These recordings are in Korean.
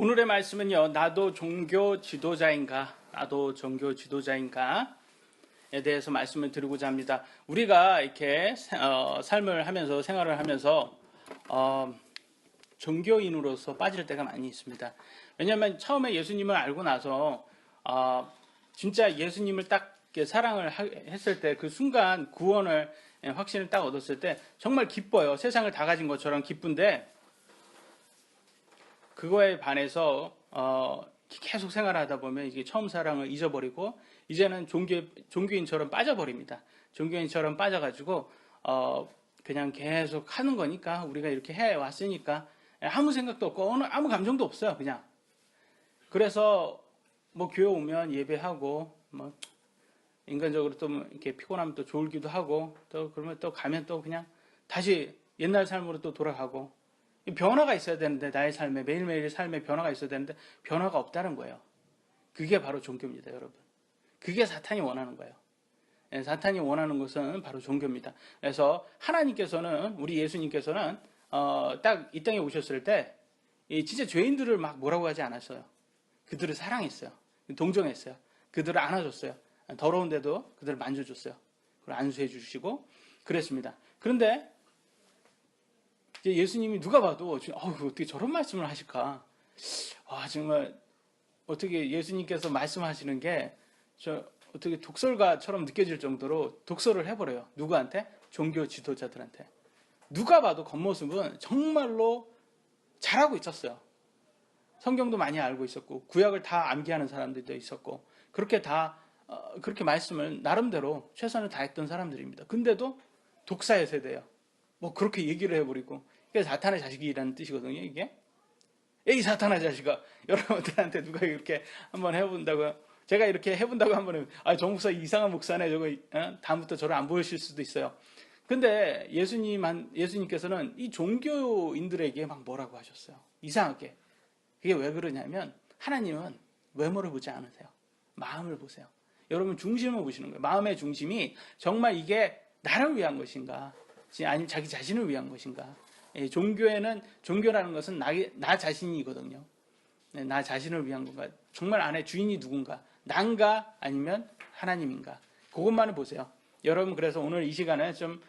오늘의 말씀은요, 나도 종교 지도자인가? 나도 종교 지도자인가? 에 대해서 말씀을 드리고자 합니다. 우리가 이렇게 삶을 하면서, 생활을 하면서 종교인으로서 빠질 때가 많이 있습니다. 왜냐하면 처음에 예수님을 알고 나서 진짜 예수님을 딱 사랑을 했을 때, 그 순간 구원을, 확신을 딱 얻었을 때 정말 기뻐요. 세상을 다 가진 것처럼 기쁜데, 그거에 반해서 계속 생활하다 보면 이게 처음 사랑을 잊어버리고 이제는 종교인처럼 빠져버립니다. 종교인처럼 빠져가지고 그냥 계속 하는 거니까, 우리가 이렇게 해왔으니까 아무 생각도 없고 아무 감정도 없어요. 그냥. 그래서 뭐 교회 오면 예배하고, 뭐 인간적으로 또 이렇게 피곤하면 또 졸기도 하고, 또 그러면 또 가면 또 그냥 다시 옛날 삶으로 또 돌아가고. 변화가 있어야 되는데, 나의 삶에, 매일매일 삶에 변화가 있어야 되는데 변화가 없다는 거예요. 그게 바로 종교입니다, 여러분. 그게 사탄이 원하는 거예요. 사탄이 원하는 것은 바로 종교입니다. 그래서 하나님께서는, 우리 예수님께서는 딱 이 땅에 오셨을 때 진짜 죄인들을 막 뭐라고 하지 않았어요. 그들을 사랑했어요. 동정했어요. 그들을 안아줬어요. 더러운데도 그들을 만져줬어요. 그걸 안수해 주시고 그랬습니다. 그런데 이제 예수님이 누가 봐도 어떻게 저런 말씀을 하실까? 정말 어떻게 예수님께서 말씀하시는 게 어떻게 독설가처럼 느껴질 정도로 독설을 해버려요. 누구한테? 종교 지도자들한테. 누가 봐도 겉모습은 정말로 잘하고 있었어요. 성경도 많이 알고 있었고, 구약을 다 암기하는 사람들도 있었고, 그렇게 말씀을 나름대로 최선을 다했던 사람들입니다. 근데도 독사의 세대예요. 뭐 그렇게 얘기를 해버리고. 이게 사탄의 자식이라는 뜻이거든요, 이게. 이 사탄의 자식아, 여러분들한테 누가 이렇게 한번 해본다고요? 제가 이렇게 해본다고 한번 정 목사 이상한 목사네, 저거 다음부터 저를 안 보실 수도 있어요. 근데 예수님께서는 이 종교인들에게 막 뭐라고 하셨어요? 이상하게. 그게 왜 그러냐면, 하나님은 외모를 보지 않으세요. 마음을 보세요. 여러분 중심을 보시는 거예요. 마음의 중심이 정말 이게 나를 위한 것인가, 아니면 자기 자신을 위한 것인가. 종교라는 것은 나 자신이거든요. 나 자신을 위한 건가, 정말 안에 주인이 누군가, 난가 아니면 하나님인가, 그것만을 보세요. 여러분, 그래서 오늘 이 시간에 좀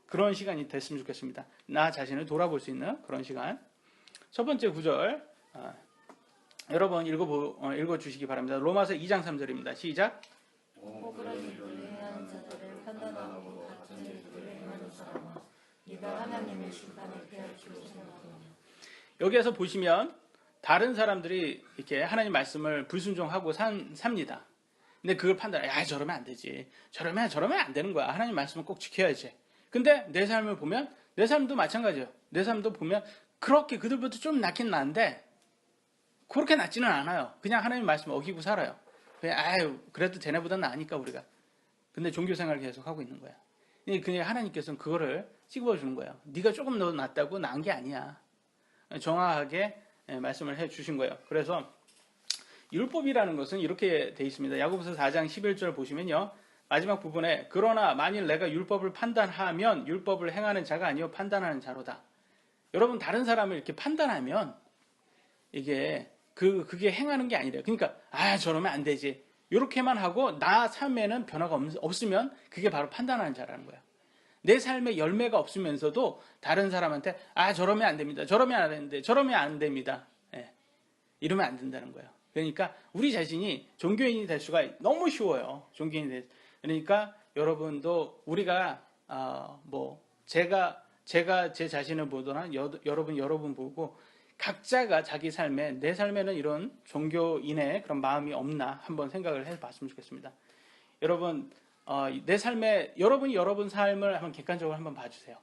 그런 시간이 됐으면 좋겠습니다. 나 자신을 돌아볼 수 있는 그런 시간. 첫 번째 구절 여러분 읽어주시기 바랍니다. 로마서 2장 3절입니다. 시작. 오그라진 일을 행하는 자들을 판단하고 같은 일들을 행하는 사람아, 네가 하나님의 심판을 피할 줄 생각하느냐. 여기에서 보시면 다른 사람들이 이렇게 하나님 말씀을 불순종하고 삽니다. 근데 그걸 판단해. 저러면 안 되지. 저러면 안 되는 거야. 하나님 말씀을 꼭 지켜야지. 근데 내 삶을 보면, 내 삶도 마찬가지예요. 내 삶도 보면 그렇게 그들보다 좀 낫긴 나은데 그렇게 낫지는 않아요. 그냥 하나님 말씀 어기고 살아요. 그래도 쟤네보다 나으니까 우리가. 근데 종교 생활을 계속 하고 있는 거야. 그냥 하나님께서는 그거를 찍어주는 거예요. 네가 조금 더 낫다고 나은 게 아니야. 정확하게 말씀을 해주신 거예요. 그래서 율법이라는 것은 이렇게 돼 있습니다. 야고보서 4장 11절 보시면요, 마지막 부분에 그러나 만일 내가 율법을 판단하면 율법을 행하는 자가 아니요 판단하는 자로다. 여러분, 다른 사람을 이렇게 판단하면 이게 그게 행하는 게 아니래요. 그러니까 저러면 안 되지, 이렇게만 하고 나 삶에는 변화가 없으면 그게 바로 판단하는 자라는 거예요. 내 삶에 열매가 없으면서도 다른 사람한테 저러면 안 됩니다, 저러면 안 되는데, 저러면 안 됩니다, 이러면 안 된다는 거예요. 그러니까 우리 자신이 종교인이 될 수가 너무 쉬워요. 그러니까 여러분도, 우리가 제가 제 자신을 보거나 여러분 보고 각자가 자기 삶에, 내 삶에는 이런 종교인의 그런 마음이 없나 한번 생각을 해봤으면 좋겠습니다. 여러분, 내 삶에 여러분 삶을 한번 객관적으로 한번 봐주세요.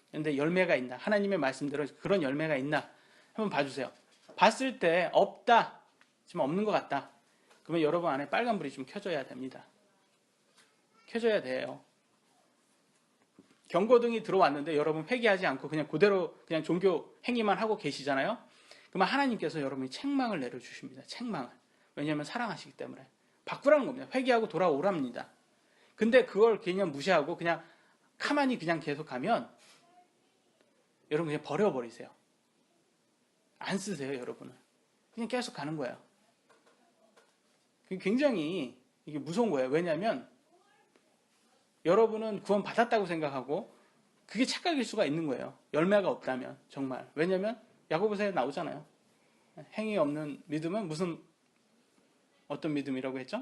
그런데 열매가 있나, 하나님의 말씀대로 그런 열매가 있나 한번 봐주세요. 봤을 때 없다, 지금 없는 것 같다, 그러면 여러분 안에 빨간불이 좀 켜져야 됩니다. 켜져야 돼요. 경고등이 들어왔는데 여러분 회개하지 않고 그냥 그대로 그냥 종교 행위만 하고 계시잖아요. 그러면 하나님께서 여러분이 책망을 내려주십니다. 책망을. 왜냐하면 사랑하시기 때문에. 바꾸라는 겁니다. 회개하고 돌아오랍니다. 근데 그걸 그냥 무시하고 그냥 가만히 그냥 계속 가면 여러분 그냥 버려버리세요. 안 쓰세요, 여러분은. 그냥 계속 가는 거예요. 굉장히 이게 무서운 거예요. 왜냐하면 여러분은 구원 받았다고 생각하고 그게 착각일 수가 있는 거예요. 열매가 없다면 정말. 왜냐하면 야고보서에 나오잖아요. 행위 없는 믿음은 어떤 믿음이라고 했죠?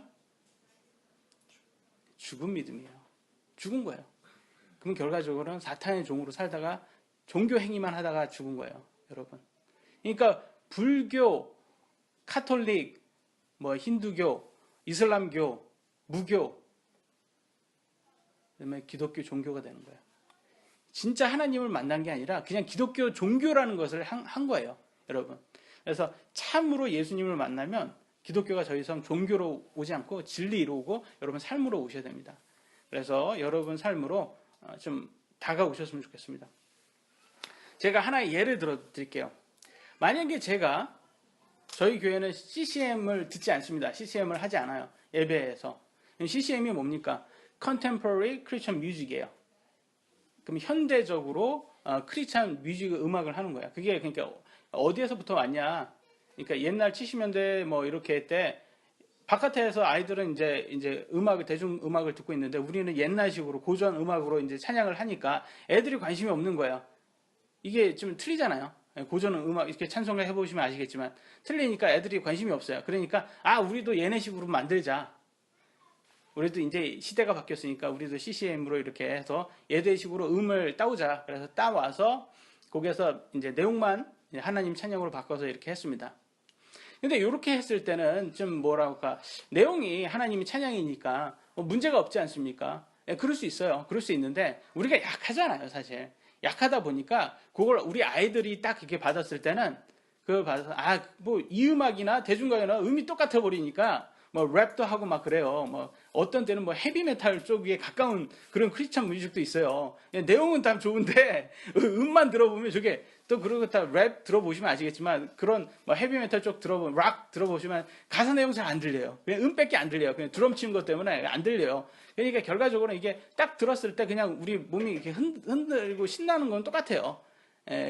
죽은 믿음이에요. 죽은 거예요. 그럼 결과적으로는 사탄의 종으로 살다가 종교 행위만 하다가 죽은 거예요, 여러분. 그러니까 불교, 카톨릭, 힌두교, 이슬람교, 무교, 그다음에 기독교 종교가 되는 거예요. 진짜 하나님을 만난 게 아니라 그냥 기독교 종교라는 것을 한 거예요, 여러분. 그래서 참으로 예수님을 만나면 기독교가 더 이상 종교로 오지 않고 진리로 오고 여러분 삶으로 오셔야 됩니다. 그래서 여러분 삶으로 좀 다가오셨으면 좋겠습니다. 제가 하나의 예를 들어 드릴게요. 만약에 저희 교회는 CCM을 듣지 않습니다. CCM을 하지 않아요. 예배에서. CCM이 뭡니까? Contemporary Christian Music이에요. 그럼 현대적으로 크리스찬 뮤직 음악을 하는 거야. 그게 그러니까 어디에서부터 왔냐? 그러니까 옛날 70년대 이렇게 때 바깥에서 아이들은 이제 대중 음악을 듣고 있는데 우리는 옛날식으로 고전 음악으로 이제 찬양을 하니까 애들이 관심이 없는 거예요. 이게 좀 틀리잖아요. 고전 음악 이렇게 찬송을 해보시면 아시겠지만 틀리니까 애들이 관심이 없어요. 그러니까 우리도 얘네식으로 만들자. 우리도 이제 시대가 바뀌었으니까 우리도 CCM으로 이렇게 해서 예대식으로 음을 따오자. 그래서 따와서 거기에서 이제 내용만 하나님 찬양으로 바꿔서 이렇게 했습니다. 근데 이렇게 했을 때는 좀 내용이 하나님이 찬양이니까 문제가 없지 않습니까? 그럴 수 있어요. 그럴 수 있는데 우리가 약하잖아요, 사실. 약하다 보니까 그걸 우리 아이들이 딱 이렇게 받았을 때는 그걸 받아서 이 음악이나 대중가요나 음이 똑같아 버리니까 랩도 하고 막 그래요. 어떤 때는 헤비메탈 쪽에 가까운 그런 크리스찬 뮤직도 있어요. 내용은 다 좋은데 음만 들어보면 저게 또 그리고 다 랩 들어보시면 아시겠지만 그런 헤비메탈 쪽 들어보면 락 들어보시면 가사 내용 잘 안 들려요. 그냥 음밖에 안 들려요. 그냥 드럼 치는 것 때문에 안 들려요. 그러니까 결과적으로 이게 딱 들었을 때 그냥 우리 몸이 이렇게 흔들고 신나는 건 똑같아요.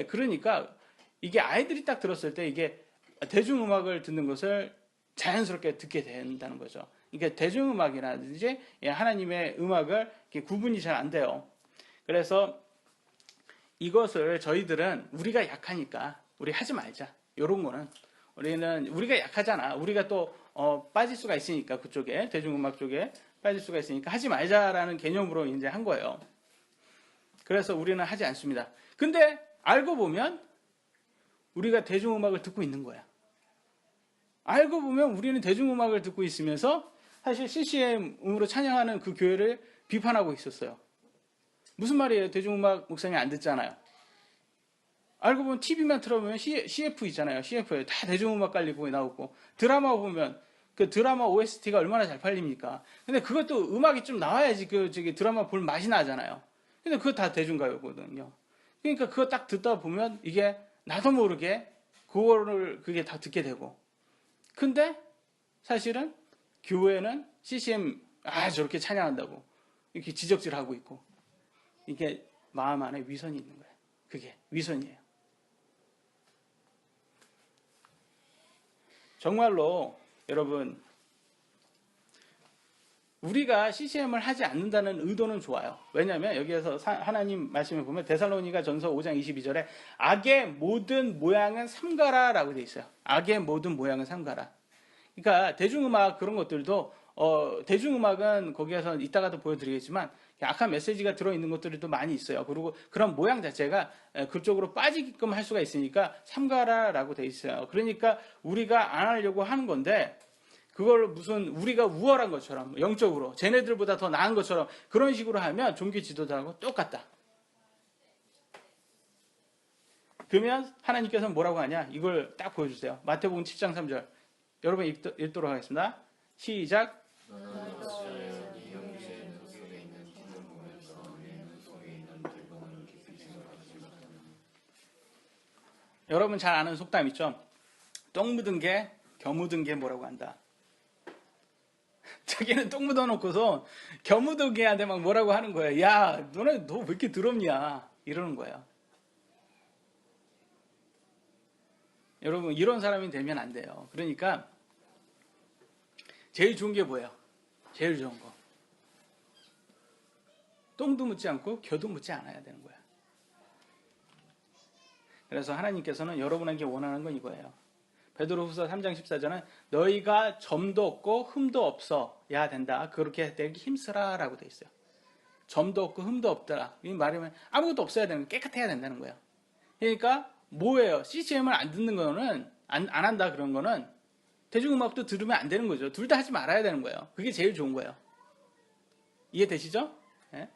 그러니까 이게 아이들이 딱 들었을 때 이게 대중음악을 듣는 것을 자연스럽게 듣게 된다는 거죠. 그러니까 대중음악이라든지 하나님의 음악을 이렇게 구분이 잘 안 돼요. 그래서 이것을 저희들은 우리가 약하니까 우리 하지 말자. 이런 거는 우리가 약하잖아. 우리가 또 빠질 수가 있으니까 그쪽에 대중음악 쪽에 빠질 수가 있으니까 하지 말자라는 개념으로 이제 한 거예요. 그래서 우리는 하지 않습니다. 근데 알고 보면 우리가 대중음악을 듣고 있는 거야. 알고 보면 우리는 대중음악을 듣고 있으면서 사실 CCM으로 찬양하는 그 교회를 비판하고 있었어요. 무슨 말이에요? 대중음악 목사님 안 듣잖아요. 알고 보면 TV만 틀어보면 CF 있잖아요. CF에 다 대중음악 깔리고 나오고 드라마 보면 그 드라마 OST가 얼마나 잘 팔립니까? 근데 그것도 음악이 좀 나와야지 드라마 볼 맛이 나잖아요. 근데 그거 다 대중가요거든요. 그러니까 그거 딱 듣다 보면 이게 나도 모르게 그게 다 듣게 되고. 근데 사실은 교회는 CCM 저렇게 찬양한다고 이렇게 지적질하고 있고 이게 마음 안에 위선이 있는 거예요. 그게 위선이에요. 정말로 여러분 우리가 CCM을 하지 않는다는 의도는 좋아요. 왜냐하면 여기에서 하나님 말씀을 보면 데살로니가 전서 5장 22절에 악의 모든 모양은 삼가라라고 되어 있어요. 악의 모든 모양은 삼가라. 그러니까 대중음악 그런 것들도 대중음악은 거기에서 이따가도 보여드리겠지만 악한 메시지가 들어있는 것들이 또 많이 있어요. 그리고 그런 모양 자체가 그쪽으로 빠지게끔 할 수가 있으니까 삼가라라고 되어 있어요. 그러니까 우리가 안 하려고 하는 건데 그걸 무슨 우리가 우월한 것처럼 영적으로 쟤네들보다 더 나은 것처럼 그런 식으로 하면 종교 지도자하고 똑같다. 그러면 하나님께서는 뭐라고 하냐? 이걸 딱 보여주세요. 마태복음 7장 3절. 여러분 읽도록 하겠습니다. 시작. 여러분 잘 아는 속담 있죠? 똥 묻은 게 겨 묻은 게 뭐라고 한다. 자기는 똥 묻어놓고서 겨 묻은 개한테 막 뭐라고 하는 거예요. 야, 너 왜 이렇게 더럽냐? 이러는 거예요. 여러분 이런 사람이 되면 안 돼요. 그러니까 제일 좋은 게 뭐예요? 제일 좋은 거. 똥도 묻지 않고 겨도 묻지 않아야 되는 거야. 그래서 하나님께서는 여러분에게 원하는 건 이거예요. 베드로후서 3장 14절은 너희가 점도 없고 흠도 없어야 된다. 그렇게 되기 힘쓰라라고 돼 있어요. 점도 없고 흠도 없더라. 이 말이면 아무것도 없어야 되는 거예요. 깨끗해야 된다는 거예요. 그러니까 뭐예요? CCM을 안 듣는 거는 안 한다 그런 거는 대중음악도 들으면 안 되는 거죠. 둘 다 하지 말아야 되는 거예요. 그게 제일 좋은 거예요. 이해되시죠? 네?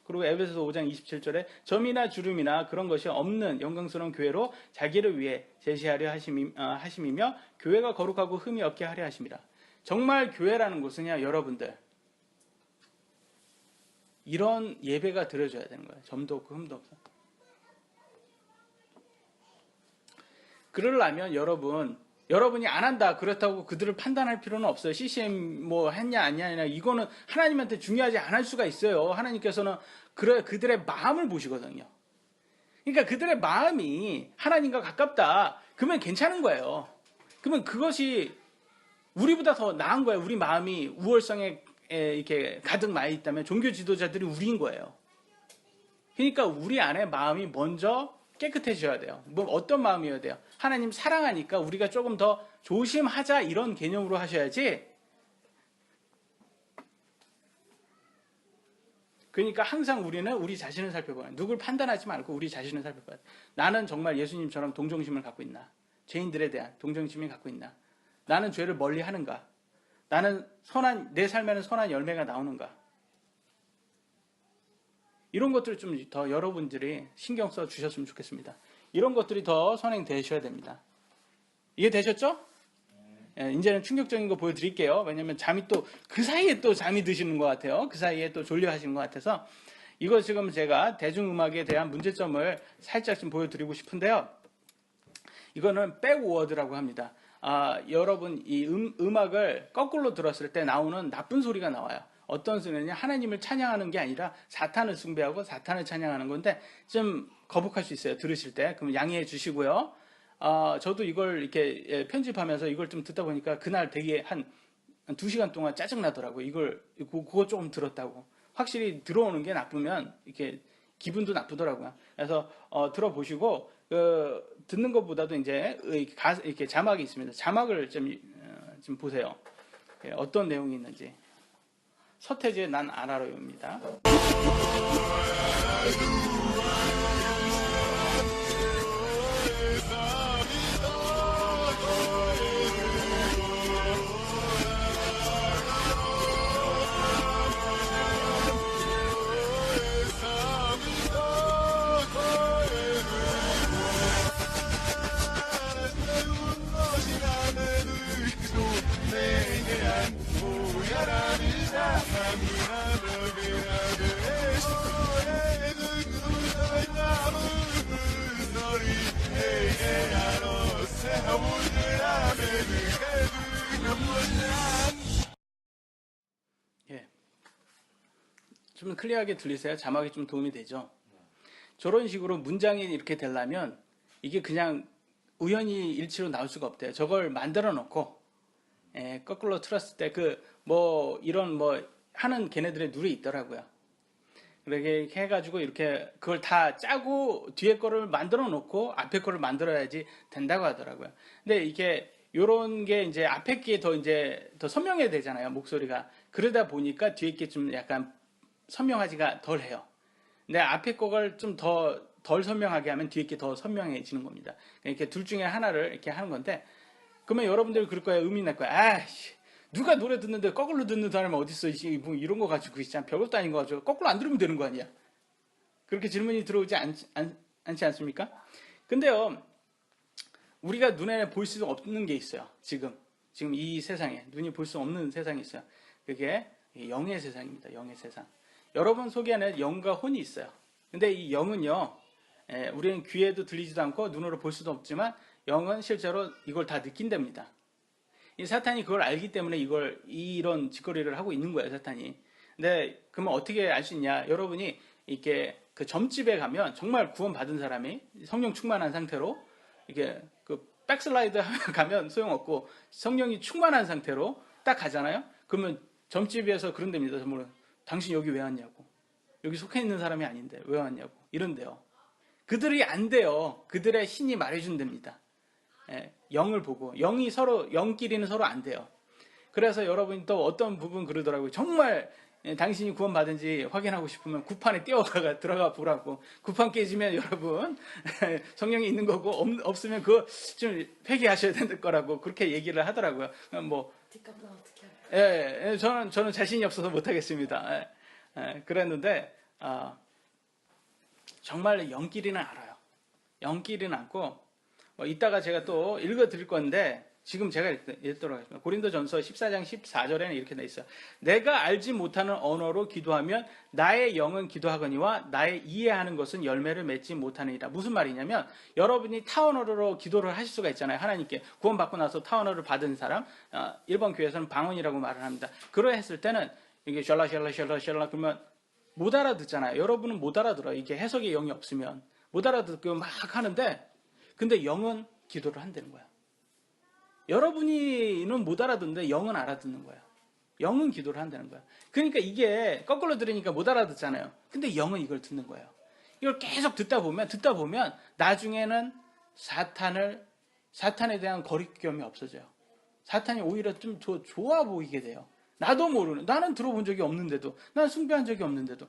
그리고 에베소서 5장 27절에 점이나 주름이나 그런 것이 없는 영광스러운 교회로 자기를 위해 제시하려 하심이며 교회가 거룩하고 흠이 없게 하려 하심이라. 정말 교회라는 곳은요, 여러분들 이런 예배가 드려져야 되는 거예요. 점도 없고 흠도 없어. 그러려면 여러분이 안 한다 그렇다고 그들을 판단할 필요는 없어요. CCM 뭐 했냐 아니냐 이거는 하나님한테 중요하지 않을 수가 있어요. 하나님께서는 그들의 마음을 보시거든요. 그러니까 그들의 마음이 하나님과 가깝다 그러면 괜찮은 거예요. 그러면 그것이 우리보다 더 나은 거예요. 우리 마음이 우월성에 이렇게 가득 마 있다면 종교 지도자들이 우리인 거예요. 그러니까 우리 안에 마음이 먼저 깨끗해져야 돼요. 뭐 어떤 마음이어야 돼요? 하나님 사랑하니까 우리가 조금 더 조심하자 이런 개념으로 하셔야지. 그러니까 항상 우리는 우리 자신을 살펴봐요. 누굴 판단하지 말고 우리 자신을 살펴봐요. 나는 정말 예수님처럼 동정심을 갖고 있나? 죄인들에 대한 동정심이 갖고 있나? 나는 죄를 멀리 하는가? 나는 내 삶에는 선한 열매가 나오는가? 이런 것들을 좀 더 여러분들이 신경 써 주셨으면 좋겠습니다. 이런 것들이 더 선행되셔야 됩니다. 이해되셨죠? 이제는 충격적인 거 보여드릴게요. 왜냐면 잠이 또 그 사이에 또 잠이 드시는 것 같아요. 그 사이에 또 졸려 하시는 것 같아서 이거 지금 제가 대중음악에 대한 문제점을 살짝 좀 보여드리고 싶은데요. 이거는 백워드라고 합니다. 여러분 이 음악을 거꾸로 들었을 때 나오는 나쁜 소리가 나와요. 어떤 소리냐? 하나님을 찬양하는 게 아니라 사탄을 숭배하고 사탄을 찬양하는 건데 좀 거북할 수 있어요. 들으실 때. 그럼 양해해 주시고요. 저도 이걸 이렇게 편집하면서 이걸 좀 듣다 보니까 그날 되게 한 2시간 동안 짜증나더라고요. 그거 조금 들었다고. 확실히 들어오는 게 나쁘면 이렇게 기분도 나쁘더라고요. 그래서 들어보시고 듣는 것보다도 이제 이렇게 자막이 있습니다. 자막을 좀 보세요. 어떤 내용이 있는지. 서태지의 난 알아요입니다. 예. 좀 클리어하게 들리세요? 자막이 좀 도움이 되죠? 저런 식으로 문장이 이렇게 되려면 이게 그냥 우연히 일치로 나올 수가 없대요. 저걸 만들어 놓고 거꾸로 틀었을 때 이런 하는 걔네들의 룰이 있더라고요. 그렇게 해가지고 이렇게 그걸 다 짜고 뒤에 거를 만들어 놓고 앞에 거를 만들어야지 된다고 하더라고요. 근데 이게 요런 게 이제 앞에 게 더 선명해야 되잖아요. 목소리가. 그러다 보니까 뒤에 게 좀 약간 선명하지가 덜 해요. 근데 앞에 거를 좀 덜 선명하게 하면 뒤에 게 더 선명해지는 겁니다. 이렇게 둘 중에 하나를 이렇게 하는 건데, 그러면 여러분들 그럴 거예요. 의미 날 거예요. 아이씨, 누가 노래 듣는데 거꾸로 듣는 사람은 어딨어? 뭐 이런 거 가지고 진짜 별것도 아닌 거 가지고 거꾸로 안 들으면 되는 거 아니야? 그렇게 질문이 들어오지 않지 않습니까? 근데요, 우리가 눈에 볼 수 없는 게 있어요. 지금 이 세상에 눈이 볼 수 없는 세상이 있어요. 그게 영의 세상입니다. 영의 세상. 여러분 속에는 영과 혼이 있어요. 근데 이 영은요, 우리는 귀에도 들리지도 않고 눈으로 볼 수도 없지만 영은 실제로 이걸 다 느낀답니다. 이 사탄이 그걸 알기 때문에 이런 짓거리를 하고 있는 거예요, 사탄이. 근데 그러면 어떻게 알 수 있냐? 여러분이 이렇게 그 점집에 가면 정말 구원받은 사람이 성령 충만한 상태로 이렇게 백슬라이드 가면 소용없고 성령이 충만한 상태로 딱 가잖아요. 그러면 점집에서 그런 데입니다. 정말 당신 여기 왜 왔냐고. 여기 속해 있는 사람이 아닌데 왜 왔냐고. 이런데요. 그들이 안 돼요. 그들의 신이 말해준답니다. 예, 영을 보고 영끼리는 서로 안 돼요. 그래서 여러분이 또 어떤 부분 그러더라고요. 정말 당신이 구원받은지 확인하고 싶으면 구판에 뛰어가 들어가 보라고. 구판 깨지면 여러분 성령이 있는 거고 없으면 그거 좀 회개하셔야 될 거라고 그렇게 얘기를 하더라고요. 뭐 뒷값은 어떻게 할까요? 예, 저는 자신이 없어서 못하겠습니다. 그랬는데 정말 영끼리는 알아요. 영끼리는 않고 이따가 제가 또 읽어드릴 건데 지금 제가 읽도록 하겠습니다. 고린도전서 14장 14절에는 이렇게 돼 있어요. 내가 알지 못하는 언어로 기도하면 나의 영은 기도하거니와 나의 이해하는 것은 열매를 맺지 못하느니라. 무슨 말이냐면 여러분이 타언어로 기도를 하실 수가 있잖아요. 하나님께 구원받고 나서 타언어를 받은 사람, 일본 교회에서는 방언이라고 말을 합니다. 그러했을 때는 이게 샬라 그러면 못 알아듣잖아요. 여러분은 못 알아들어요. 이게 해석의 영이 없으면 못 알아듣고 막 하는데 근데 영은 기도를 한다는 거야. 여러분이는 못 알아듣는데 영은 알아듣는 거야. 영은 기도를 한다는 거야. 그러니까 이게 거꾸로 들으니까 못 알아듣잖아요. 근데 영은 이걸 듣는 거예요. 이걸 계속 듣다 보면 나중에는 사탄에 대한 거리감이 없어져요. 사탄이 오히려 좀 좋아 보이게 돼요. 나도 모르는, 나는 들어본 적이 없는데도, 나는 숭배한 적이 없는데도.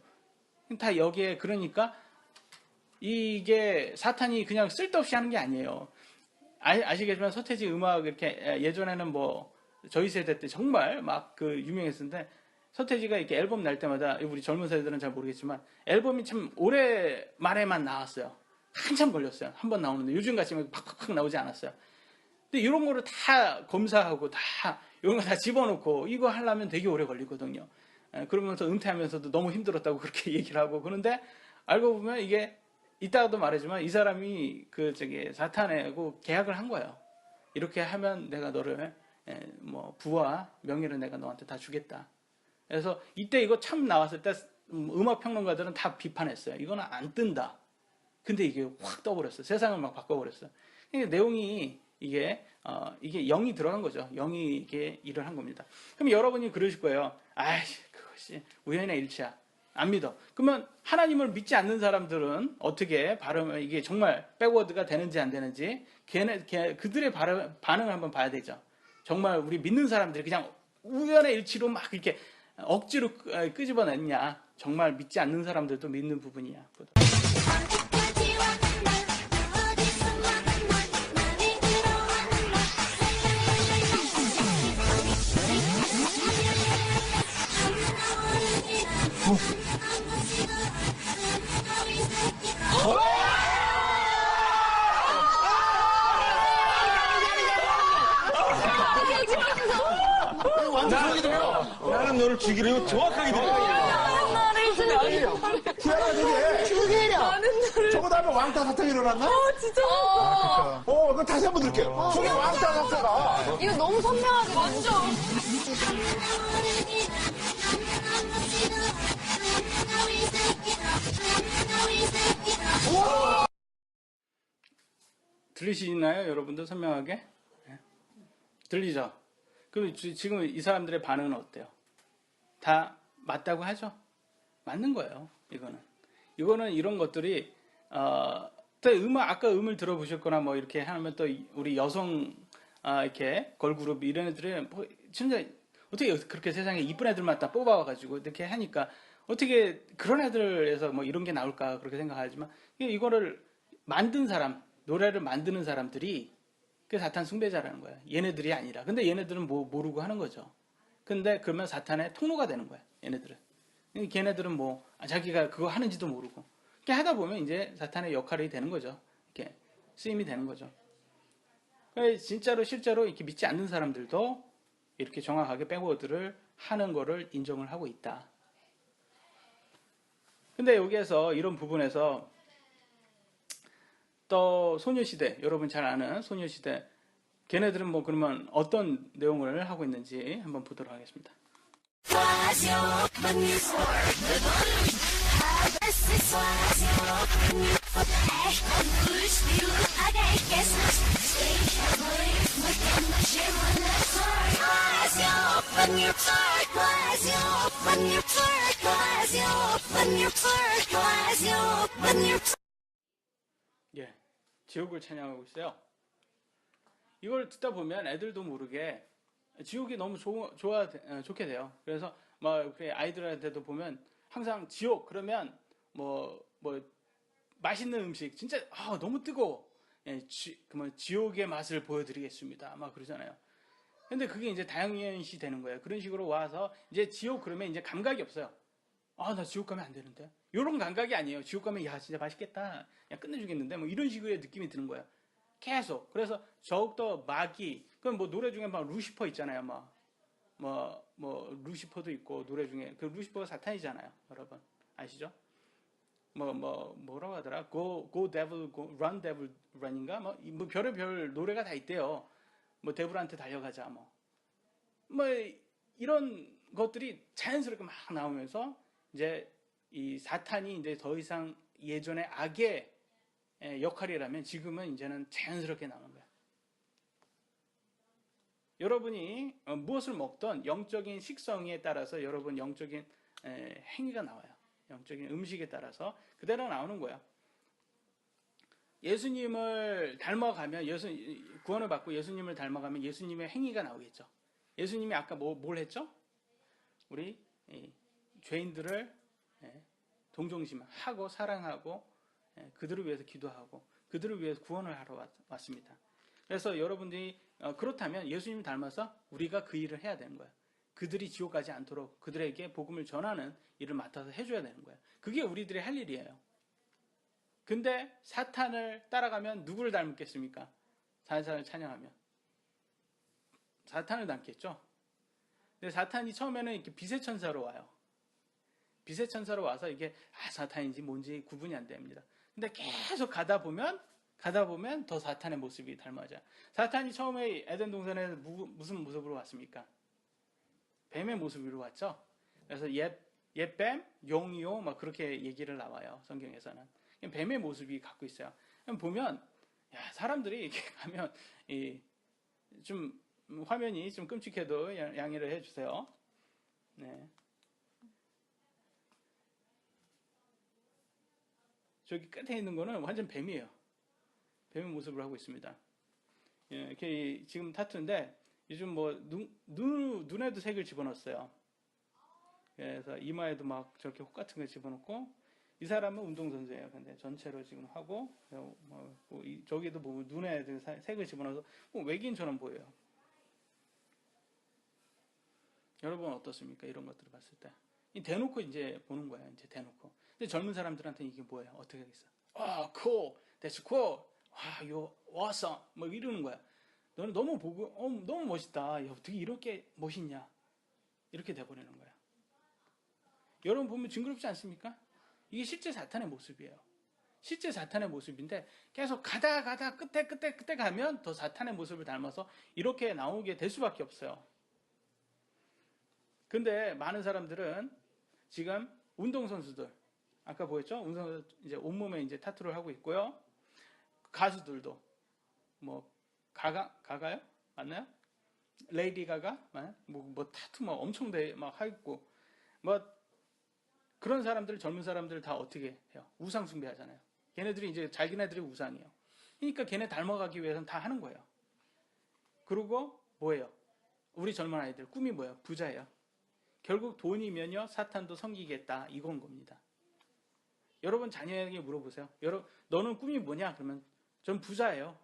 다 여기에 그러니까 이게 사탄이 그냥 쓸데없이 하는 게 아니에요. 아시겠지만 서태지 음악 이렇게 예전에는 뭐 저희 세대 때 정말 막 그 유명했었는데 서태지가 이렇게 앨범 날 때마다 우리 젊은 세대들은 잘 모르겠지만 앨범이 참 오래 만에만 나왔어요. 한참 걸렸어요. 한 번 나오는데 요즘 같이 팍팍팍 나오지 않았어요. 근데 이런 거를 다 검사하고 다 이런 거 다 집어넣고 이거 하려면 되게 오래 걸리거든요. 그러면서 은퇴하면서도 너무 힘들었다고 그렇게 얘기를 하고 그런데 알고 보면 이게 이따가도 말하지만 이 사람이 사탄하고 계약을 한 거예요. 이렇게 하면 내가 너를 뭐 부와 명예를 내가 너한테 다 주겠다. 그래서 이때 이거 참 나왔을 때 음악 평론가들은 다 비판했어요. 이거는 안 뜬다. 근데 이게 확 떠버렸어요. 세상을 막 바꿔버렸어요. 그러니까 내용이 이게 영이 들어간 거죠. 영이 이게 일을 한 겁니다. 그럼 여러분이 그러실 거예요. 그것이 우연의 일치야. 안 믿어. 그러면 하나님을 믿지 않는 사람들은 어떻게 발음을 이게 정말 백워드가 되는지 안 되는지 그들의 반응을 한번 봐야 되죠. 정말 우리 믿는 사람들이 그냥 우연의 일치로 막 이렇게 억지로 끄집어냈냐. 정말 믿지 않는 사람들도 믿는 부분이야. 나는 너를 죽이려고 정확하게 들려. 희한하게 저게. 저거 다음에 왕따 사탕 일어났나? 진짜. 그럼 다시 한번 들을게요. 저게 왕따 사탕아. 이거 너무 선명하게 완전. 들리시나요, 여러분들 선명하게? 네. 들리죠? 그럼 지금 이 사람들의 반응은 어때요? 다 맞다고 하죠? 맞는 거예요. 이거는 이런 것들이 또 아까 음을 들어보셨거나 뭐 이렇게 하면 또 우리 여성 이렇게 걸그룹 이런 애들이 뭐 진짜 어떻게 그렇게 세상에 이쁜 애들만 다 뽑아와가지고 이렇게 하니까 어떻게 그런 애들에서 뭐 이런 게 나올까 그렇게 생각하지만 이거를 만든 사람, 노래를 만드는 사람들이 그 사탄 숭배자라는 거야. 얘네들이 아니라. 근데 얘네들은 모르고 하는 거죠. 근데 그러면 사탄의 통로가 되는 거야. 얘네들은. 걔네들은 뭐 자기가 그거 하는지도 모르고. 이렇게 하다 보면 이제 사탄의 역할이 되는 거죠. 이렇게 쓰임이 되는 거죠. 진짜로 실제로 이렇게 믿지 않는 사람들도 이렇게 정확하게 백워드를 하는 거를 인정을 하고 있다. 근데 여기에서 이런 부분에서 또 소녀시대, 여러분 잘 아는 소녀시대, 걔네들은 뭐 그러면 어떤 내용을 하고 있는지 한번 보도록 하겠습니다. when you fertilize you, when you fertilize you, when you fertilize you, when you 예, 지옥을 찬양하고 있어요. 이걸 듣다 보면 애들도 모르게 지옥이 너무 좋게 돼요. 그래서 막 아이들한테도 보면 항상 지옥 그러면 뭐 맛있는 음식 진짜 너무 뜨거워. 예, 지옥의 맛을 보여드리겠습니다. 막 그러잖아요. 근데 그게 이제 당연시 되는 거예요. 그런 식으로 와서 이제 지옥 그러면 이제 감각이 없어요. 나 지옥 가면 안 되는데. 이런 감각이 아니에요. 지옥 가면 야 진짜 맛있겠다. 야 끝내주겠는데. 뭐 이런 식의 느낌이 드는 거예요. 계속. 그래서 더욱더 마귀. 그럼 뭐 노래 중에 막 루시퍼 있잖아요. 루시퍼도 있고 노래 중에 그 루시퍼가 사탄이잖아요. 여러분 아시죠? 뭐라고 하더라? Go devil, run devil, run인가? 뭐 별의별 노래가 다 있대요. 뭐 데블한테 달려가자 뭐 이런 것들이 자연스럽게 막 나오면서 이제 이 사탄이 이제 더 이상 예전의 악의 역할이라면 지금은 이제는 자연스럽게 나오는 거야. 여러분이 무엇을 먹던 영적인 식성에 따라서 여러분 영적인 행위가 나와요. 영적인 음식에 따라서 그대로 나오는 거야. 예수님을 닮아가면 구원을 받고 예수님을 닮아가면 예수님의 행위가 나오겠죠. 예수님이 아까 뭘 했죠? 우리 죄인들을 동정심하고 사랑하고 그들을 위해서 기도하고 그들을 위해서 구원을 하러 왔습니다. 그래서 여러분들이 그렇다면 예수님 닮아서 우리가 그 일을 해야 되는 거예요. 그들이 지옥 가지 않도록 그들에게 복음을 전하는 일을 맡아서 해줘야 되는 거예요. 그게 우리들의 할 일이에요. 근데 사탄을 따라가면 누구를 닮겠습니까? 사탄을 찬양하면 사탄을 닮겠죠. 근데 사탄이 처음에는 이렇게 빛의 천사로 와요. 빛의 천사로 와서 이게 사탄인지 뭔지 구분이 안 됩니다. 근데 계속 가다 보면 더 사탄의 모습이 닮아져요. 사탄이 처음에 에덴 동산에서 무슨 모습으로 왔습니까? 뱀의 모습으로 왔죠. 그래서 옛뱀, 용이요, 막 그렇게 얘기를 나와요. 성경에서는 뱀의 모습이 갖고 있어요. 보면 사람들이 이렇게 가면 좀 화면이 좀 끔찍해도 양해를 해주세요. 네. 저기 끝에 있는 거는 완전 뱀이에요. 뱀의 모습을 하고 있습니다. 이렇게 지금 타투인데 요즘 눈에도 색을 집어넣었어요. 그래서 이마에도 막 저렇게 혹 같은 걸 집어넣고 이 사람은 운동선수예요. 근데 전체로 지금 하고 저기도 눈에 색을 집어넣어서 외계인처럼 보여요. 여러분 어떻습니까? 이런 것들을 봤을 때 대놓고 이제 보는 거예요. 이제 대놓고. 근데 젊은 사람들한테는 이게 뭐예요? 어떻게 하겠어? cool, that's cool. you're awesome. 뭐 이러는 거야. 너는 너무 너무 멋있다. 야, 어떻게 이렇게 멋있냐? 이렇게 돼버리는 거야. 여러분 보면 징그럽지 않습니까? 이게 실제 사탄의 모습이에요. 실제 사탄의 모습인데 계속 가다 끝에 가면 더 사탄의 모습을 닮아서 이렇게 나오게 될 수밖에 없어요. 근데 많은 사람들은 지금 운동선수들 아까 보였죠? 운동선수 이제 온몸에 이제 타투를 하고 있고요. 가수들도 가가요? 맞나요? 레이디 가가? 타투 엄청 막 하고 그런 사람들 젊은 사람들 다 어떻게 해요? 우상 숭배하잖아요. 걔네들이 이제 자기네들이 우상이에요. 그러니까 걔네 닮아가기 위해서는 다 하는 거예요. 그리고 뭐예요? 우리 젊은 아이들 꿈이 뭐예요? 부자예요. 결국 돈이면요 사탄도 섬기겠다 이건 겁니다. 여러분 자녀에게 물어보세요. 너는 꿈이 뭐냐? 그러면 전 부자예요.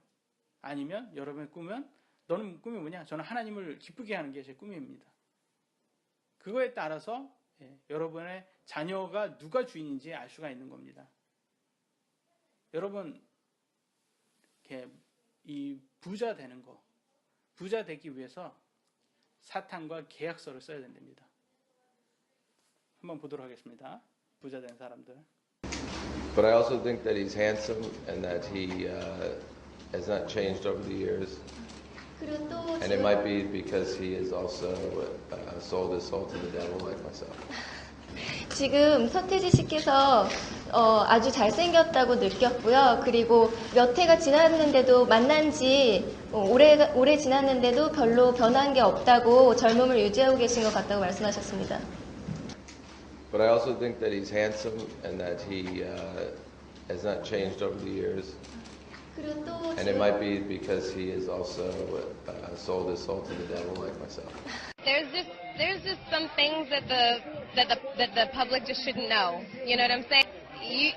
아니면 여러분의 꿈은 너는 꿈이 뭐냐? 저는 하나님을 기쁘게 하는 게 제 꿈입니다. 그거에 따라서 여러분의 자녀가 누가 주인인지 알 수가 있는 겁니다. 여러분 이 부자 되는 거, 부자 되기 위해서 사탄과 계약서를 써야 된답니다. 한번 보도록 하겠습니다. 부자 된 사람들. But I also think that he's handsome and that he has not changed over the years. 그리고 또 And it might be because he has also sold his soul to the devil like myself. 지금 서태지 씨께서 아주 잘생겼다고 느꼈고요. 그리고 몇 해가 지났는데도 만난 지 오래 지났는데도 별로 변한 게 없다고 젊음을 유지하고 계신 것 같다고 말씀하셨습니다. But I also think that he's handsome and that he has not changed over the years. 그리고 또 And it might be because he has also sold his soul to the devil like myself. There's just some things that the public just shouldn't know. You know what I'm saying?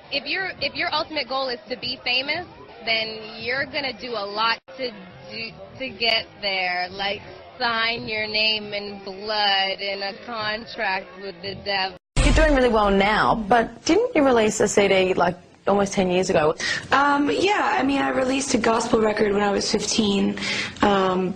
If your ultimate goal is to be famous, then you're gonna do a lot to get there. Like sign your name in blood in a contract with the devil. You're doing really well now, but didn't you release a CD like almost 10 years ago? Yeah, I mean, I released a gospel record when I was 15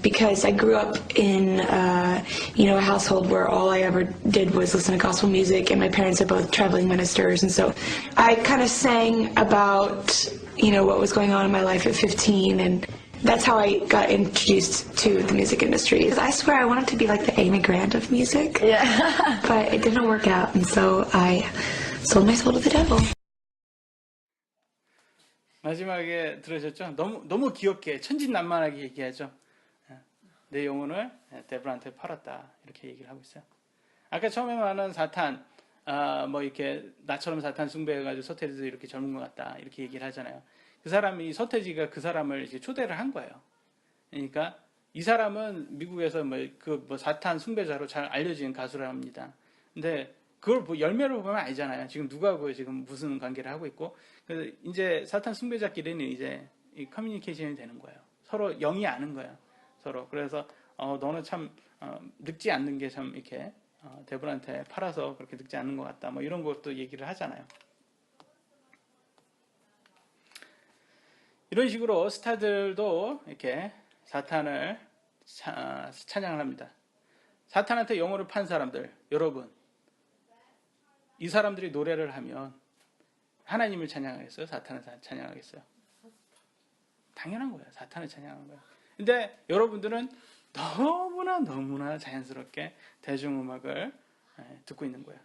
because I grew up in, a household where all I ever did was listen to gospel music, and my parents are both traveling ministers, and so I kind of sang about, what was going on in my life at 15, and that's how I got introduced to the music industry. I swear I wanted to be like the Amy Grant of music, Yeah. but it didn't work out, and so I sold my soul to the devil. 마지막에 들으셨죠? 너무 귀엽게 천진난만하게 얘기하죠. 내 영혼을 데블한테 팔았다 이렇게 얘기를 하고 있어요. 아까 처음에 말한 사탄, 이렇게 나처럼 사탄 숭배해가지고 서태지도 이렇게 젊은 것 같다 이렇게 얘기를 하잖아요. 그 사람이 서태지가 그 사람을 이제 초대를 한 거예요. 그러니까 이 사람은 미국에서 사탄 숭배자로 잘 알려진 가수랍니다. 근데 그걸 열매를 보면 알잖아요. 지금 누구하고 지금 무슨 관계를 하고 있고. 그래서 이제 사탄 숭배자끼리는 이제 이 커뮤니케이션이 되는 거예요. 서로 영이 아는 거예요. 서로. 그래서 너는 참 늙지 않는 게 참 이렇게 데블한테 팔아서 그렇게 늙지 않는 것 같다. 뭐 이런 것도 얘기를 하잖아요. 이런 식으로 스타들도 이렇게 사탄을 찬양을 합니다. 사탄한테 영혼을 판 사람들, 여러분, 이 사람들이 노래를 하면 하나님을 찬양하겠어요? 사탄을 찬양하겠어요? 당연한 거예요. 사탄을 찬양하는 거예요. 근데 여러분들은 너무나 자연스럽게 대중음악을 듣고 있는 거예요.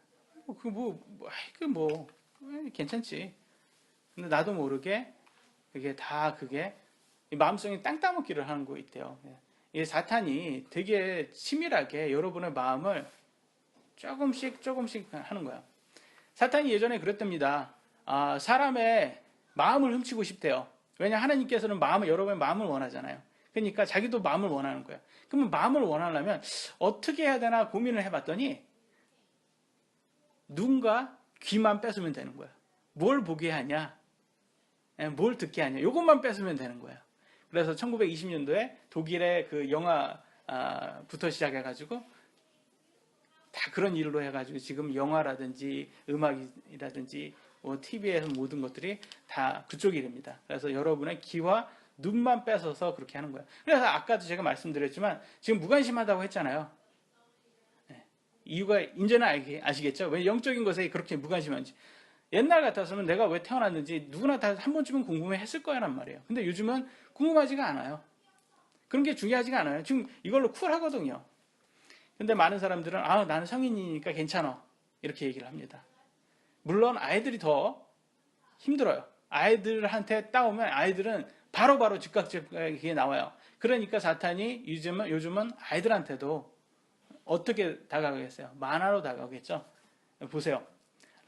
괜찮지. 근데 나도 모르게 그게 마음속에 땅 따먹기를 하는 거 있대요. 이 사탄이 되게 치밀하게 여러분의 마음을 조금씩 하는 거야. 사탄이 예전에 그랬답니다. 사람의 마음을 훔치고 싶대요. 왜냐 하나님께서는 여러분의 마음을 원하잖아요. 그러니까 자기도 마음을 원하는 거예요. 그러면 마음을 원하려면 어떻게 해야 되나 고민을 해봤더니 눈과 귀만 뺏으면 되는 거야. 뭘 보게 하냐, 뭘 듣게 하냐, 이것만 뺏으면 되는 거예요. 그래서 1920년도에 독일의 그 영화부터 시작해가지고 다 그런 일로 해가지고 지금 영화라든지 음악이라든지 TV에서 모든 것들이 다 그쪽 일입니다. 그래서 여러분의 귀와 눈만 뺏어서 그렇게 하는 거예요. 그래서 아까도 제가 말씀드렸지만 지금 무관심하다고 했잖아요. 이유가 이제는 아시겠죠? 왜 영적인 것에 그렇게 무관심한지. 옛날 같았으면 내가 왜 태어났는지 누구나 다 한 번쯤은 궁금해했을 거란 말이에요. 근데 요즘은 궁금하지가 않아요. 그런 게 중요하지가 않아요. 지금 이걸로 쿨하거든요. 근데 많은 사람들은 나는 성인이니까 괜찮아 이렇게 얘기를 합니다. 물론 아이들이 더 힘들어요. 아이들한테 따오면 아이들은 바로바로 즉각적이게 나와요. 그러니까 사탄이 요즘은 아이들한테도 어떻게 다가가겠어요? 만화로 다가오겠죠. 보세요.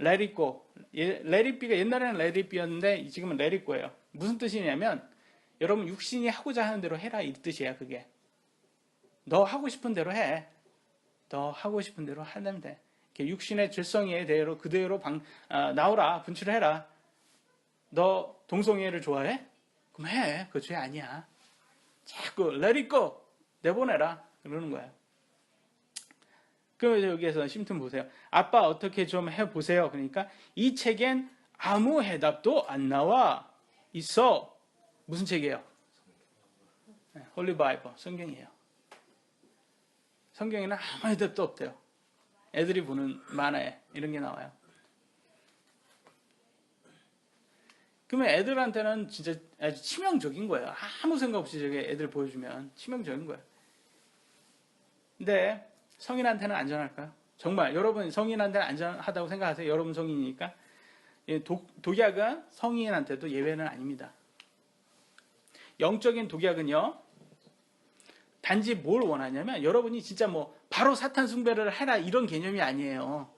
Let it go. Let it be가 옛날에는 Let it be였는데 지금은 Let it go예요. 무슨 뜻이냐면 여러분 육신이 하고자 하는 대로 해라 이 뜻이에요. 그게 너 하고 싶은 대로 해. 너 하고 싶은 대로 하면 돼. 육신의 죄성에 대로 그대로 나오라. 분출을 해라. 너 동성애를 좋아해? 그럼 해. 그거 죄 아니야. 자꾸 let it go. 내보내라. 그러는 거예요. 그럼 여기에서 심튼 보세요. 아빠 어떻게 좀 해보세요. 그러니까 이 책엔 아무 해답도 안 나와 있어. 무슨 책이에요? 홀리 바이블. 성경이에요. 성경에는 아무 해답도 없대요. 애들이 보는 만화에 이런 게 나와요. 그러면 애들한테는 진짜 아주 치명적인 거예요. 아무 생각 없이 저게 애들 보여주면 치명적인 거예요. 근데 성인한테는 안전할까요? 정말 여러분 성인한테는 안전하다고 생각하세요? 여러분 성인이니까. 독약은 성인한테도 예외는 아닙니다. 영적인 독약은요, 단지 뭘 원하냐면 여러분이 진짜 뭐 바로 사탄 숭배를 해라 이런 개념이 아니에요.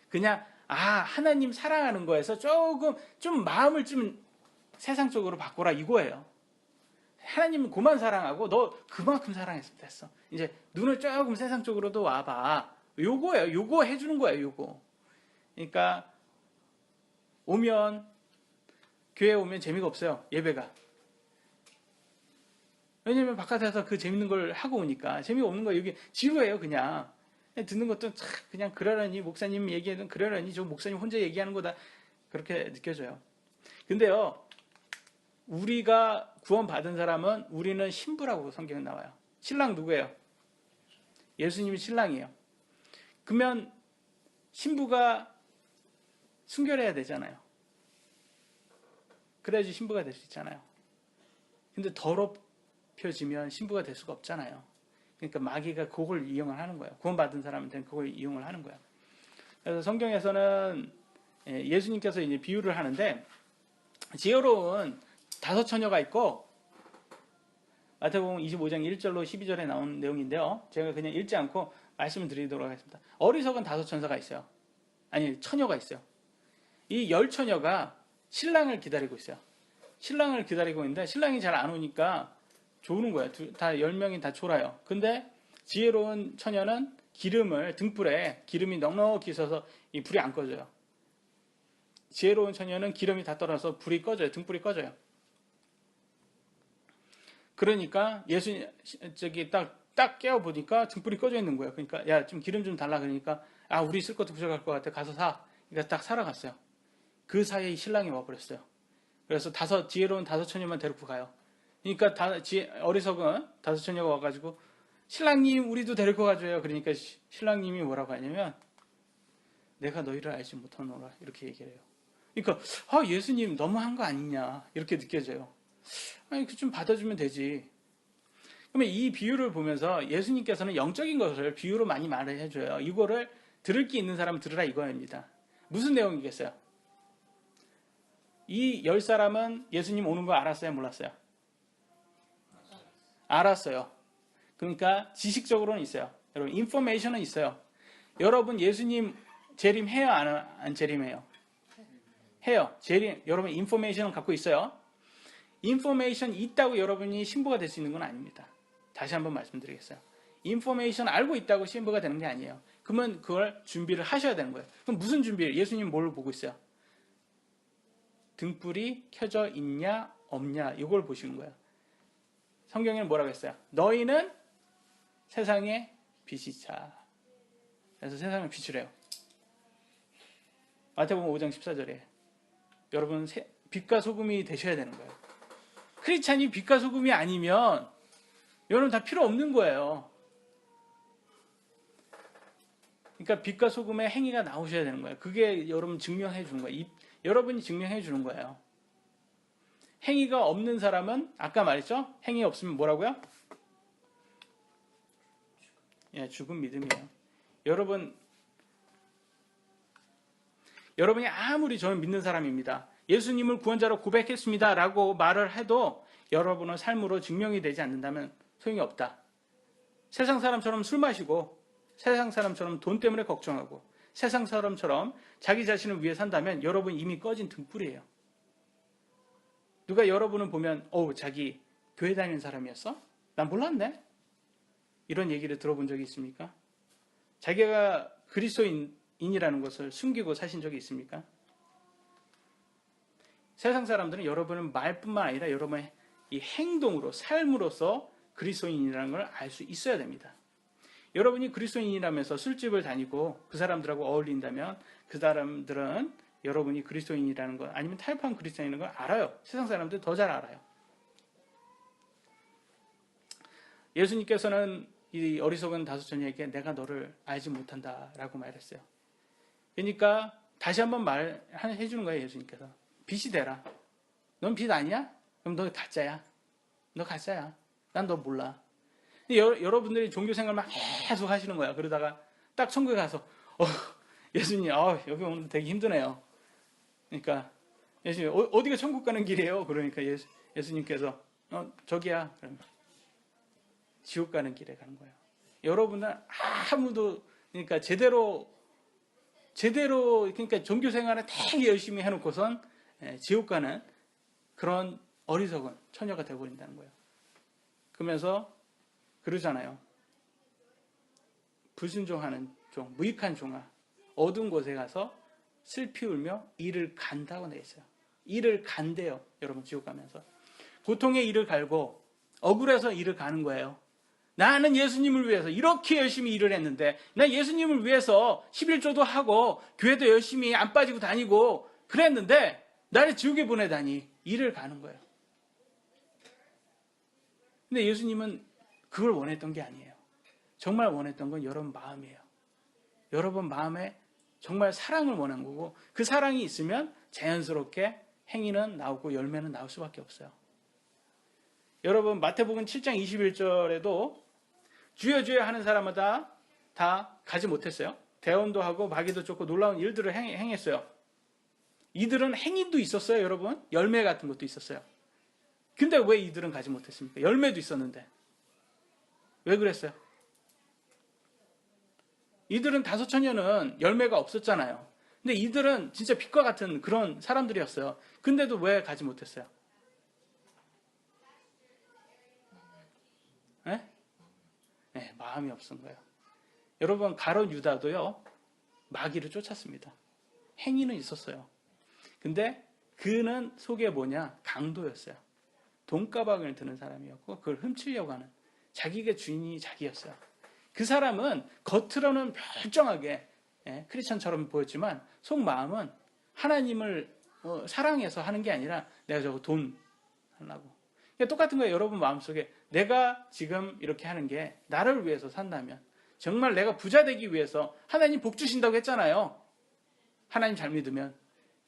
그냥 하나님 사랑하는 거에서 좀 마음을 좀 세상적으로 바꿔라 이거예요. 하나님은 그만 사랑하고 너 그만큼 사랑했으면 됐어. 이제 눈을 조금 세상적으로도 와봐. 요거예요. 요거 해주는 거예요. 요거. 그러니까 교회 오면 재미가 없어요. 예배가. 왜냐면 바깥에서 그 재밌는 걸 하고 오니까 재미가 없는 거예요. 여기 지루해요. 그냥 듣는 것도 그냥 그러려니 목사님 얘기하는 그러려니 저 목사님 혼자 얘기하는 거다 그렇게 느껴져요. 근데요, 우리가 구원받은 사람은 우리는 신부라고 성경에 나와요. 신랑 누구예요? 예수님이 신랑이에요. 그러면 신부가 순결해야 되잖아요. 그래야지 신부가 될 수 있잖아요. 근데 더럽혀지면 신부가 될 수가 없잖아요. 그러니까 마귀가 그걸 이용을 하는 거예요. 구원받은 사람한테는 그걸 이용을 하는 거예요. 그래서 성경에서는 예수님께서 이제 비유를 하는데, 지혜로운 5 처녀가 있고, 마태복음 25장 1절로 12절에 나온 내용인데요. 제가 그냥 읽지 않고 말씀을 드리도록 하겠습니다. 어리석은 5 천사가 있어요. 아니, 처녀가 있어요. 이 10 처녀가 신랑을 기다리고 있어요. 신랑을 기다리고 있는데 신랑이 잘 안 오니까 조는 거예요. 다 10명이 다 졸아요. 근데 지혜로운 처녀는 등불에 기름이 넉넉히 있어서 이 불이 안 꺼져요. 지혜로운 처녀는 기름이 다 떨어져서 불이 꺼져요. 등불이 꺼져요. 그러니까 딱 깨워보니까 등불이 꺼져 있는 거예요. 그러니까 야, 좀 기름 좀 달라. 그러니까 우리 쓸 것도 부족할 것 같아. 가서 사. 그러니까 딱 사러 갔어요. 그 사이에 신랑이 와버렸어요. 그래서 지혜로운 5 처녀만 데리고 가요. 그러니까 어리석은 5 처녀가 와가지고 신랑님 우리도 데리고 가줘요. 그러니까 신랑님이 뭐라고 하냐면 내가 너희를 알지 못하노라 이렇게 얘기를 해요. 그러니까 예수님 너무한 거 아니냐 이렇게 느껴져요. 아니 좀 받아주면 되지. 그러면 이 비유를 보면서 예수님께서는 영적인 것을 비유로 많이 말을 해줘요. 이거를 들을 게 있는 사람은 들으라 이거입니다. 무슨 내용이겠어요? 이 10사람은 예수님 오는 거 알았어요? 몰랐어요? 알았어요. 그러니까 지식적으로는 있어요. 여러분 인포메이션은 있어요. 여러분 예수님 재림해요? 안 재림해요? 해요. 여러분 인포메이션을 갖고 있어요. 인포메이션 있다고 여러분이 신부가 될 수 있는 건 아닙니다. 다시 한번 말씀드리겠어요. 인포메이션 알고 있다고 신부가 되는 게 아니에요. 그러면 그걸 준비를 하셔야 되는 거예요. 그럼 무슨 준비를? 예수님 뭘 보고 있어요? 등불이 켜져 있냐 없냐 이걸 보시는 거예요. 성경에는 뭐라고 했어요? 너희는 세상의 빛이자. 그래서 세상을 비추래요. 마태복음 5장 14절에 여러분 빛과 소금이 되셔야 되는 거예요. 크리스찬이 빛과 소금이 아니면 여러분 다 필요 없는 거예요. 그러니까 빛과 소금의 행위가 나오셔야 되는 거예요. 그게 여러분 증명해 주는 거예요. 여러분이 증명해 주는 거예요. 행위가 없는 사람은 아까 말했죠? 행위 없으면 뭐라고요? 죽은 믿음이에요. 여러분이 아무리 저는 믿는 사람입니다. 예수님을 구원자로 고백했습니다 라고 말을 해도 여러분의 삶으로 증명이 되지 않는다면 소용이 없다. 세상 사람처럼 술 마시고 세상 사람처럼 돈 때문에 걱정하고 세상 사람처럼 자기 자신을 위해 산다면 여러분 이미 꺼진 등불이에요. 누가 여러분을 보면 자기 교회 다니는 사람이었어? 난 몰랐네? 이런 얘기를 들어본 적이 있습니까? 자기가 그리스도인이라는 것을 숨기고 사신 적이 있습니까? 세상 사람들은 여러분은 말뿐만 아니라 여러분의 이 행동으로 삶으로서 그리스도인이라는 걸 알 수 있어야 됩니다. 여러분이 그리스도인이라면서 술집을 다니고 그 사람들하고 어울린다면 그 사람들은 여러분이 그리스도인이라는 것 아니면 타협한 그리스도인이라는 걸 알아요. 세상 사람들 더 잘 알아요. 예수님께서는 이 어리석은 5 처녀에게 내가 너를 알지 못한다라고 말했어요. 그러니까 다시 한번 말해 주는 거예요. 예수님께서 빛이 되라. 넌 빛 아니야? 그럼 너 가짜야. 너 가짜야. 난 너 몰라. 근데 여러분들이 종교생활 막 계속 하시는 거야. 그러다가 딱 천국에 가서 예수님 여기 오늘 되게 힘드네요. 그러니까 예수님 어디가 천국 가는 길이에요? 그러니까 예수님께서 저기야. 그러면 지옥 가는 길에 가는 거예요. 여러분은 아무도 그러니까 제대로 그러니까 종교 생활을 되게 열심히 해놓고선 지옥 가는 그런 어리석은 처녀가 되어버린다는 거예요. 그러면서 그러잖아요. 불순종하는 종, 무익한 종아, 어두운 곳에 가서 슬피 울며 이를 간다고 되어 있어요. 이를 간대요. 여러분 지옥 가면서. 고통의 이를 갈고 억울해서 이를 가는 거예요. 나는 예수님을 위해서 이렇게 열심히 일을 했는데 나 예수님을 위해서 11조도 하고 교회도 열심히 안 빠지고 다니고 그랬는데 나를 지옥에 보내다니 이를 가는 거예요. 근데 예수님은 그걸 원했던 게 아니에요. 정말 원했던 건 여러분 마음이에요. 여러분 마음에 정말 사랑을 원한 거고 그 사랑이 있으면 자연스럽게 행위는 나오고 열매는 나올 수밖에 없어요. 여러분 마태복음 7장 21절에도 주여 주여 하는 사람마다 다 가지 못했어요. 대언도 하고 마귀도 쫓고 놀라운 일들을 행했어요. 이들은 행위도 있었어요. 여러분 열매 같은 것도 있었어요. 근데 왜 이들은 가지 못했습니까? 열매도 있었는데 왜 그랬어요? 이들은 5처녀는 열매가 없었잖아요. 근데 이들은 진짜 빛과 같은 그런 사람들이었어요. 근데도 왜 가지 못했어요? 네, 마음이 없은 거예요. 여러분 가룟 유다도요 마귀를 쫓았습니다. 행위는 있었어요. 근데 그는 속에 뭐냐? 강도였어요. 돈가방을 드는 사람이었고 그걸 훔치려고 하는 자기가 주인이 자기였어요. 그 사람은 겉으로는 멀쩡하게 크리스천처럼 보였지만 속마음은 하나님을 사랑해서 하는 게 아니라 내가 저거 돈 하려고. 그러니까 똑같은 거예요. 여러분 마음속에 내가 지금 이렇게 하는 게 나를 위해서 산다면 정말 내가 부자 되기 위해서 하나님 복 주신다고 했잖아요. 하나님 잘 믿으면.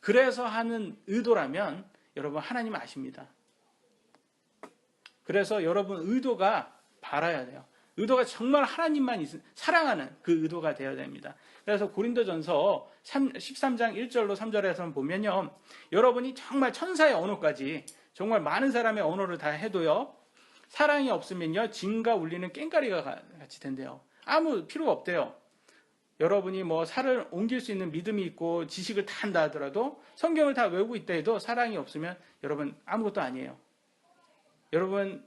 그래서 하는 의도라면 여러분 하나님 아십니다. 그래서 여러분 의도가 바라야 돼요. 의도가 정말 하나님만 사랑하는 그 의도가 되어야 됩니다. 그래서 고린도전서 13장 1절로 3절에서 보면요. 여러분이 정말 천사의 언어까지 정말 많은 사람의 언어를 다 해도요. 사랑이 없으면요. 징과 울리는 꽹과리가 같이 된대요. 아무 필요가 없대요. 여러분이 뭐 살을 옮길 수 있는 믿음이 있고 지식을 다 한다 하더라도 성경을 다 외우고 있다 해도 사랑이 없으면 여러분 아무것도 아니에요. 여러분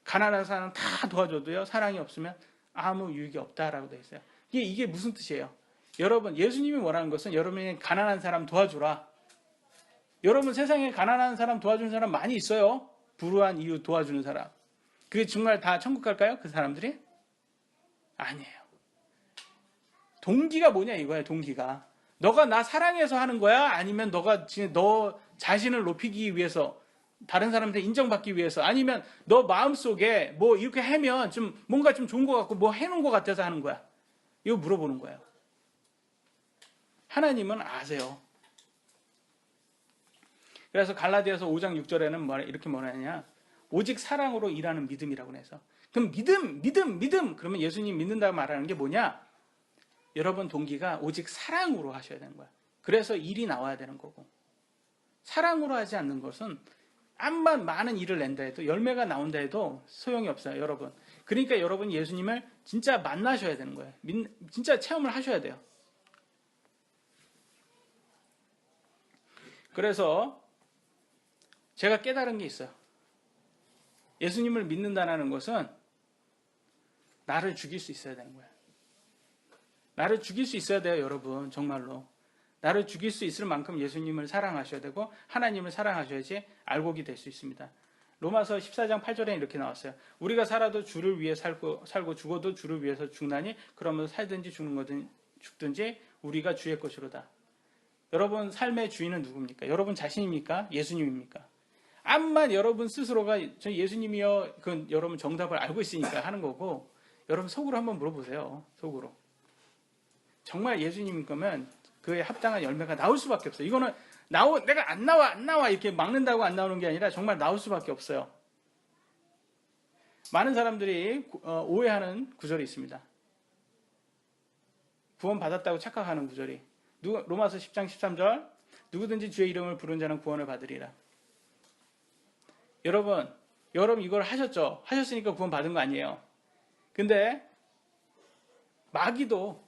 가난한 사람 다 도와줘도요. 사랑이 없으면 아무 유익이 없다라고 되어 있어요. 이게 무슨 뜻이에요? 여러분 예수님이 원하는 것은 여러분이 가난한 사람 도와주라. 여러분 세상에 가난한 사람 도와주는 사람 많이 있어요. 불우한 이유 도와주는 사람. 그게 정말 다 천국 갈까요? 그 사람들이? 아니에요. 동기가 뭐냐 이거야. 동기가. 너가 나 사랑해서 하는 거야? 아니면 너가 너 자신을 높이기 위해서 다른 사람한테 인정받기 위해서 아니면 너 마음속에 뭐 이렇게 하면 좀 뭔가 좀 좋은 것 같고 뭐 해놓은 것 같아서 하는 거야. 이거 물어보는 거예요. 하나님은 아세요. 그래서 갈라디아서 5장 6절에는 이렇게 뭐라냐. 오직 사랑으로 일하는 믿음이라고 해서. 그럼 믿음. 그러면 예수님 믿는다고 말하는 게 뭐냐? 여러분 동기가 오직 사랑으로 하셔야 되는 거야. 그래서 일이 나와야 되는 거고. 사랑으로 하지 않는 것은 암만 많은 일을 낸다 해도 열매가 나온다 해도 소용이 없어요. 여러분. 그러니까 여러분 예수님을 진짜 만나셔야 되는 거예요. 진짜 체험을 하셔야 돼요. 그래서 제가 깨달은 게 있어요. 예수님을 믿는다는 것은 나를 죽일 수 있어야 되는 거예요. 나를 죽일 수 있어야 돼요, 여러분. 정말로. 나를 죽일 수 있을 만큼 예수님을 사랑하셔야 되고 하나님을 사랑하셔야지 알곡이 될 수 있습니다. 로마서 14장 8절에 이렇게 나왔어요. 우리가 살아도 주를 위해 살고 죽어도 주를 위해서 죽나니 그러면 살든지 죽든지 우리가 주의 것이로다. 여러분 삶의 주인은 누굽니까? 여러분 자신입니까? 예수님입니까? 암만 여러분 스스로가 저 예수님이요, 그 여러분 정답을 알고 있으니까 하는 거고 여러분 속으로 한번 물어보세요. 속으로. 정말 예수님인 거면 그에 합당한 열매가 나올 수밖에 없어요. 이거는 내가 안 나와 이렇게 막는다고 안 나오는 게 아니라 정말 나올 수밖에 없어요. 많은 사람들이 오해하는 구절이 있습니다. 구원 받았다고 착각하는 구절이. 로마서 10장 13절 누구든지 주의 이름을 부른 자는 구원을 받으리라. 여러분 이걸 하셨죠? 하셨으니까 구원 받은 거 아니에요. 근데 마귀도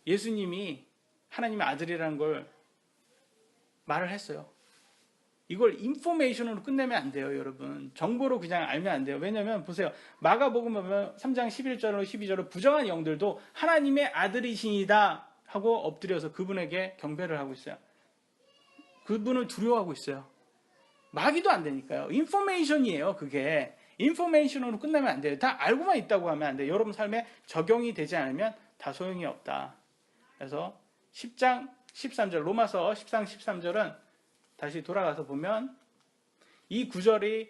예수님이 하나님의 아들이라는 걸 말을 했어요. 이걸 인포메이션으로 끝내면 안 돼요, 여러분. 정보로 그냥 알면 안 돼요. 왜냐면 보세요. 마가복음 보면 3장 11절로 12절로 부정한 영들도 하나님의 아들이시니다 하고 엎드려서 그분에게 경배를 하고 있어요. 그분을 두려워하고 있어요. 마귀도 안 되니까요. 인포메이션이에요, 그게. 인포메이션으로 끝나면 안 돼요. 다 알고만 있다고 하면 안 돼요. 여러분 삶에 적용이 되지 않으면 다 소용이 없다. 그래서 10장 13절, 로마서 10장 13절은 다시 돌아가서 보면 이 구절이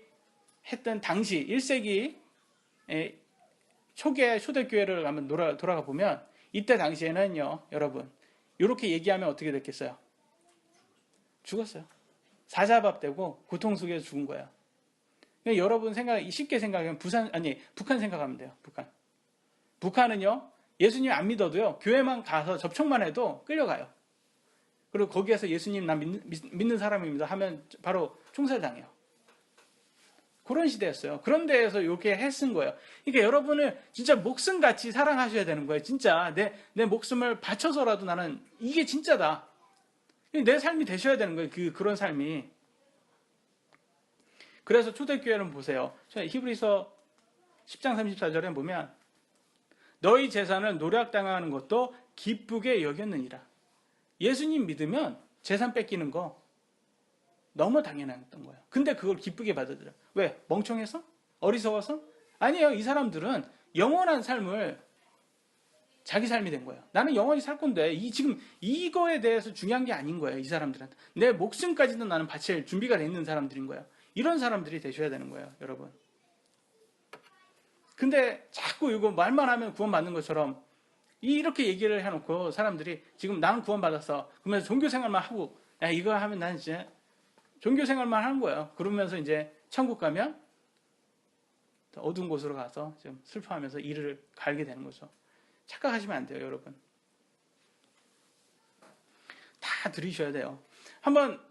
했던 당시 1세기 초기의 초대교회를 한번 돌아가 보면 이때 당시에는요, 여러분, 이렇게 얘기하면 어떻게 됐겠어요? 죽었어요. 사자밥되고 고통 속에서 죽은 거예요. 그러니까 여러분 쉽게 생각하면 북한 생각하면 돼요. 북한은요, 예수님 안 믿어도요, 교회만 가서 접촉만 해도 끌려가요. 그리고 거기에서 예수님 나 믿는 사람입니다 하면 바로 총살당해요. 그런 시대였어요. 그런 데에서 이렇게 했은 거예요. 그러니까 여러분을 진짜 목숨같이 사랑하셔야 되는 거예요. 진짜 내 목숨을 바쳐서라도 나는 이게 진짜다. 내 삶이 되셔야 되는 거예요. 그런 삶이. 그래서 초대교회는 보세요. 히브리서 10장 34절에 보면 너희 재산을 노략당하는 것도 기쁘게 여겼느니라. 예수님 믿으면 재산 뺏기는 거 너무 당연했던 거예요. 근데 그걸 기쁘게 받아들여요. 왜? 멍청해서? 어리석어서? 아니에요. 이 사람들은 영원한 삶을 자기 삶이 된 거예요. 나는 영원히 살 건데 지금 이거에 대해서 중요한 게 아닌 거예요. 이 사람들한테. 내 목숨까지도 나는 바칠 준비가 돼 있는 사람들인 거예요. 이런 사람들이 되셔야 되는 거예요. 여러분. 근데 자꾸 이거 말만 하면 구원받는 것처럼 이렇게 얘기를 해놓고 사람들이 지금 나는 구원받았어. 그러면서 종교생활만 하고 야 이거 하면 나는 이제 종교생활만 하는 거예요. 그러면서 이제 천국 가면 어두운 곳으로 가서 좀 슬퍼하면서 이를 갈게 되는 거죠. 착각하시면 안 돼요, 여러분. 다 들으셔야 돼요. 한번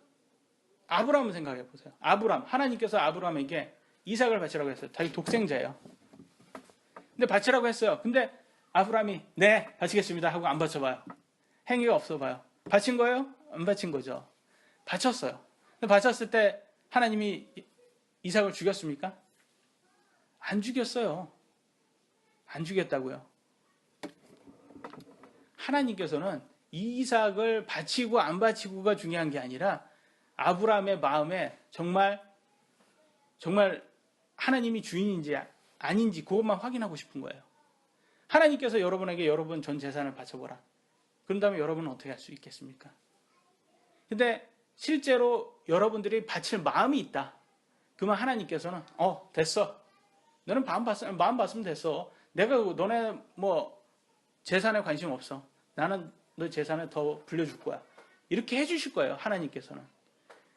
아브라함을 생각해 보세요. 하나님께서 아브라함에게 이삭을 바치라고 했어요. 자기 독생자예요. 근데 바치라고 했어요. 근데 아브라함이 네, 바치겠습니다 하고 안 바쳐봐요. 행위가 없어 봐요. 바친 거예요? 안 바친 거죠. 바쳤어요. 근데 바쳤을 때 하나님이 이삭을 죽였습니까? 안 죽였어요. 안 죽였다고요. 하나님께서는 이삭을 바치고 안 바치고가 중요한 게 아니라 아브라함의 마음에 정말 하나님이 주인인지 아닌지 그것만 확인하고 싶은 거예요. 하나님께서 여러분에게 여러분 전 재산을 바쳐보라. 그런 다음에 여러분은 어떻게 할 수 있겠습니까? 근데 실제로 여러분들이 바칠 마음이 있다. 그러면 하나님께서는 됐어. 너는 마음 봤으면 됐어. 내가 너네 재산에 관심 없어. 나는 너 재산을 더 불려줄 거야. 이렇게 해주실 거예요. 하나님께서는.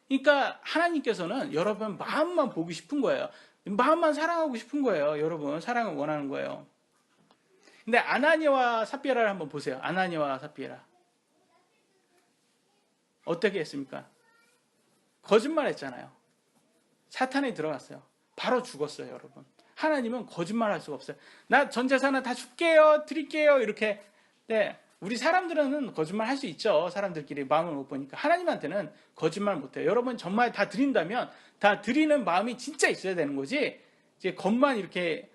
그러니까 하나님께서는 여러분 마음만 보고 싶은 거예요. 마음만 사랑하고 싶은 거예요. 여러분 사랑을 원하는 거예요. 근데 아나니아와 삽비라를 한번 보세요. 아나니아와 삽비라. 어떻게 했습니까? 거짓말했잖아요. 사탄이 들어갔어요. 바로 죽었어요, 여러분. 하나님은 거짓말할 수가 없어요. 나 전 재산을 다 줄게요, 드릴게요 이렇게. 네, 우리 사람들은 거짓말 할 수 있죠. 사람들끼리 마음을 못 보니까. 하나님한테는 거짓말 못해요. 여러분 정말 다 드린다면 다 드리는 마음이 진짜 있어야 되는 거지. 이제 겉만 이렇게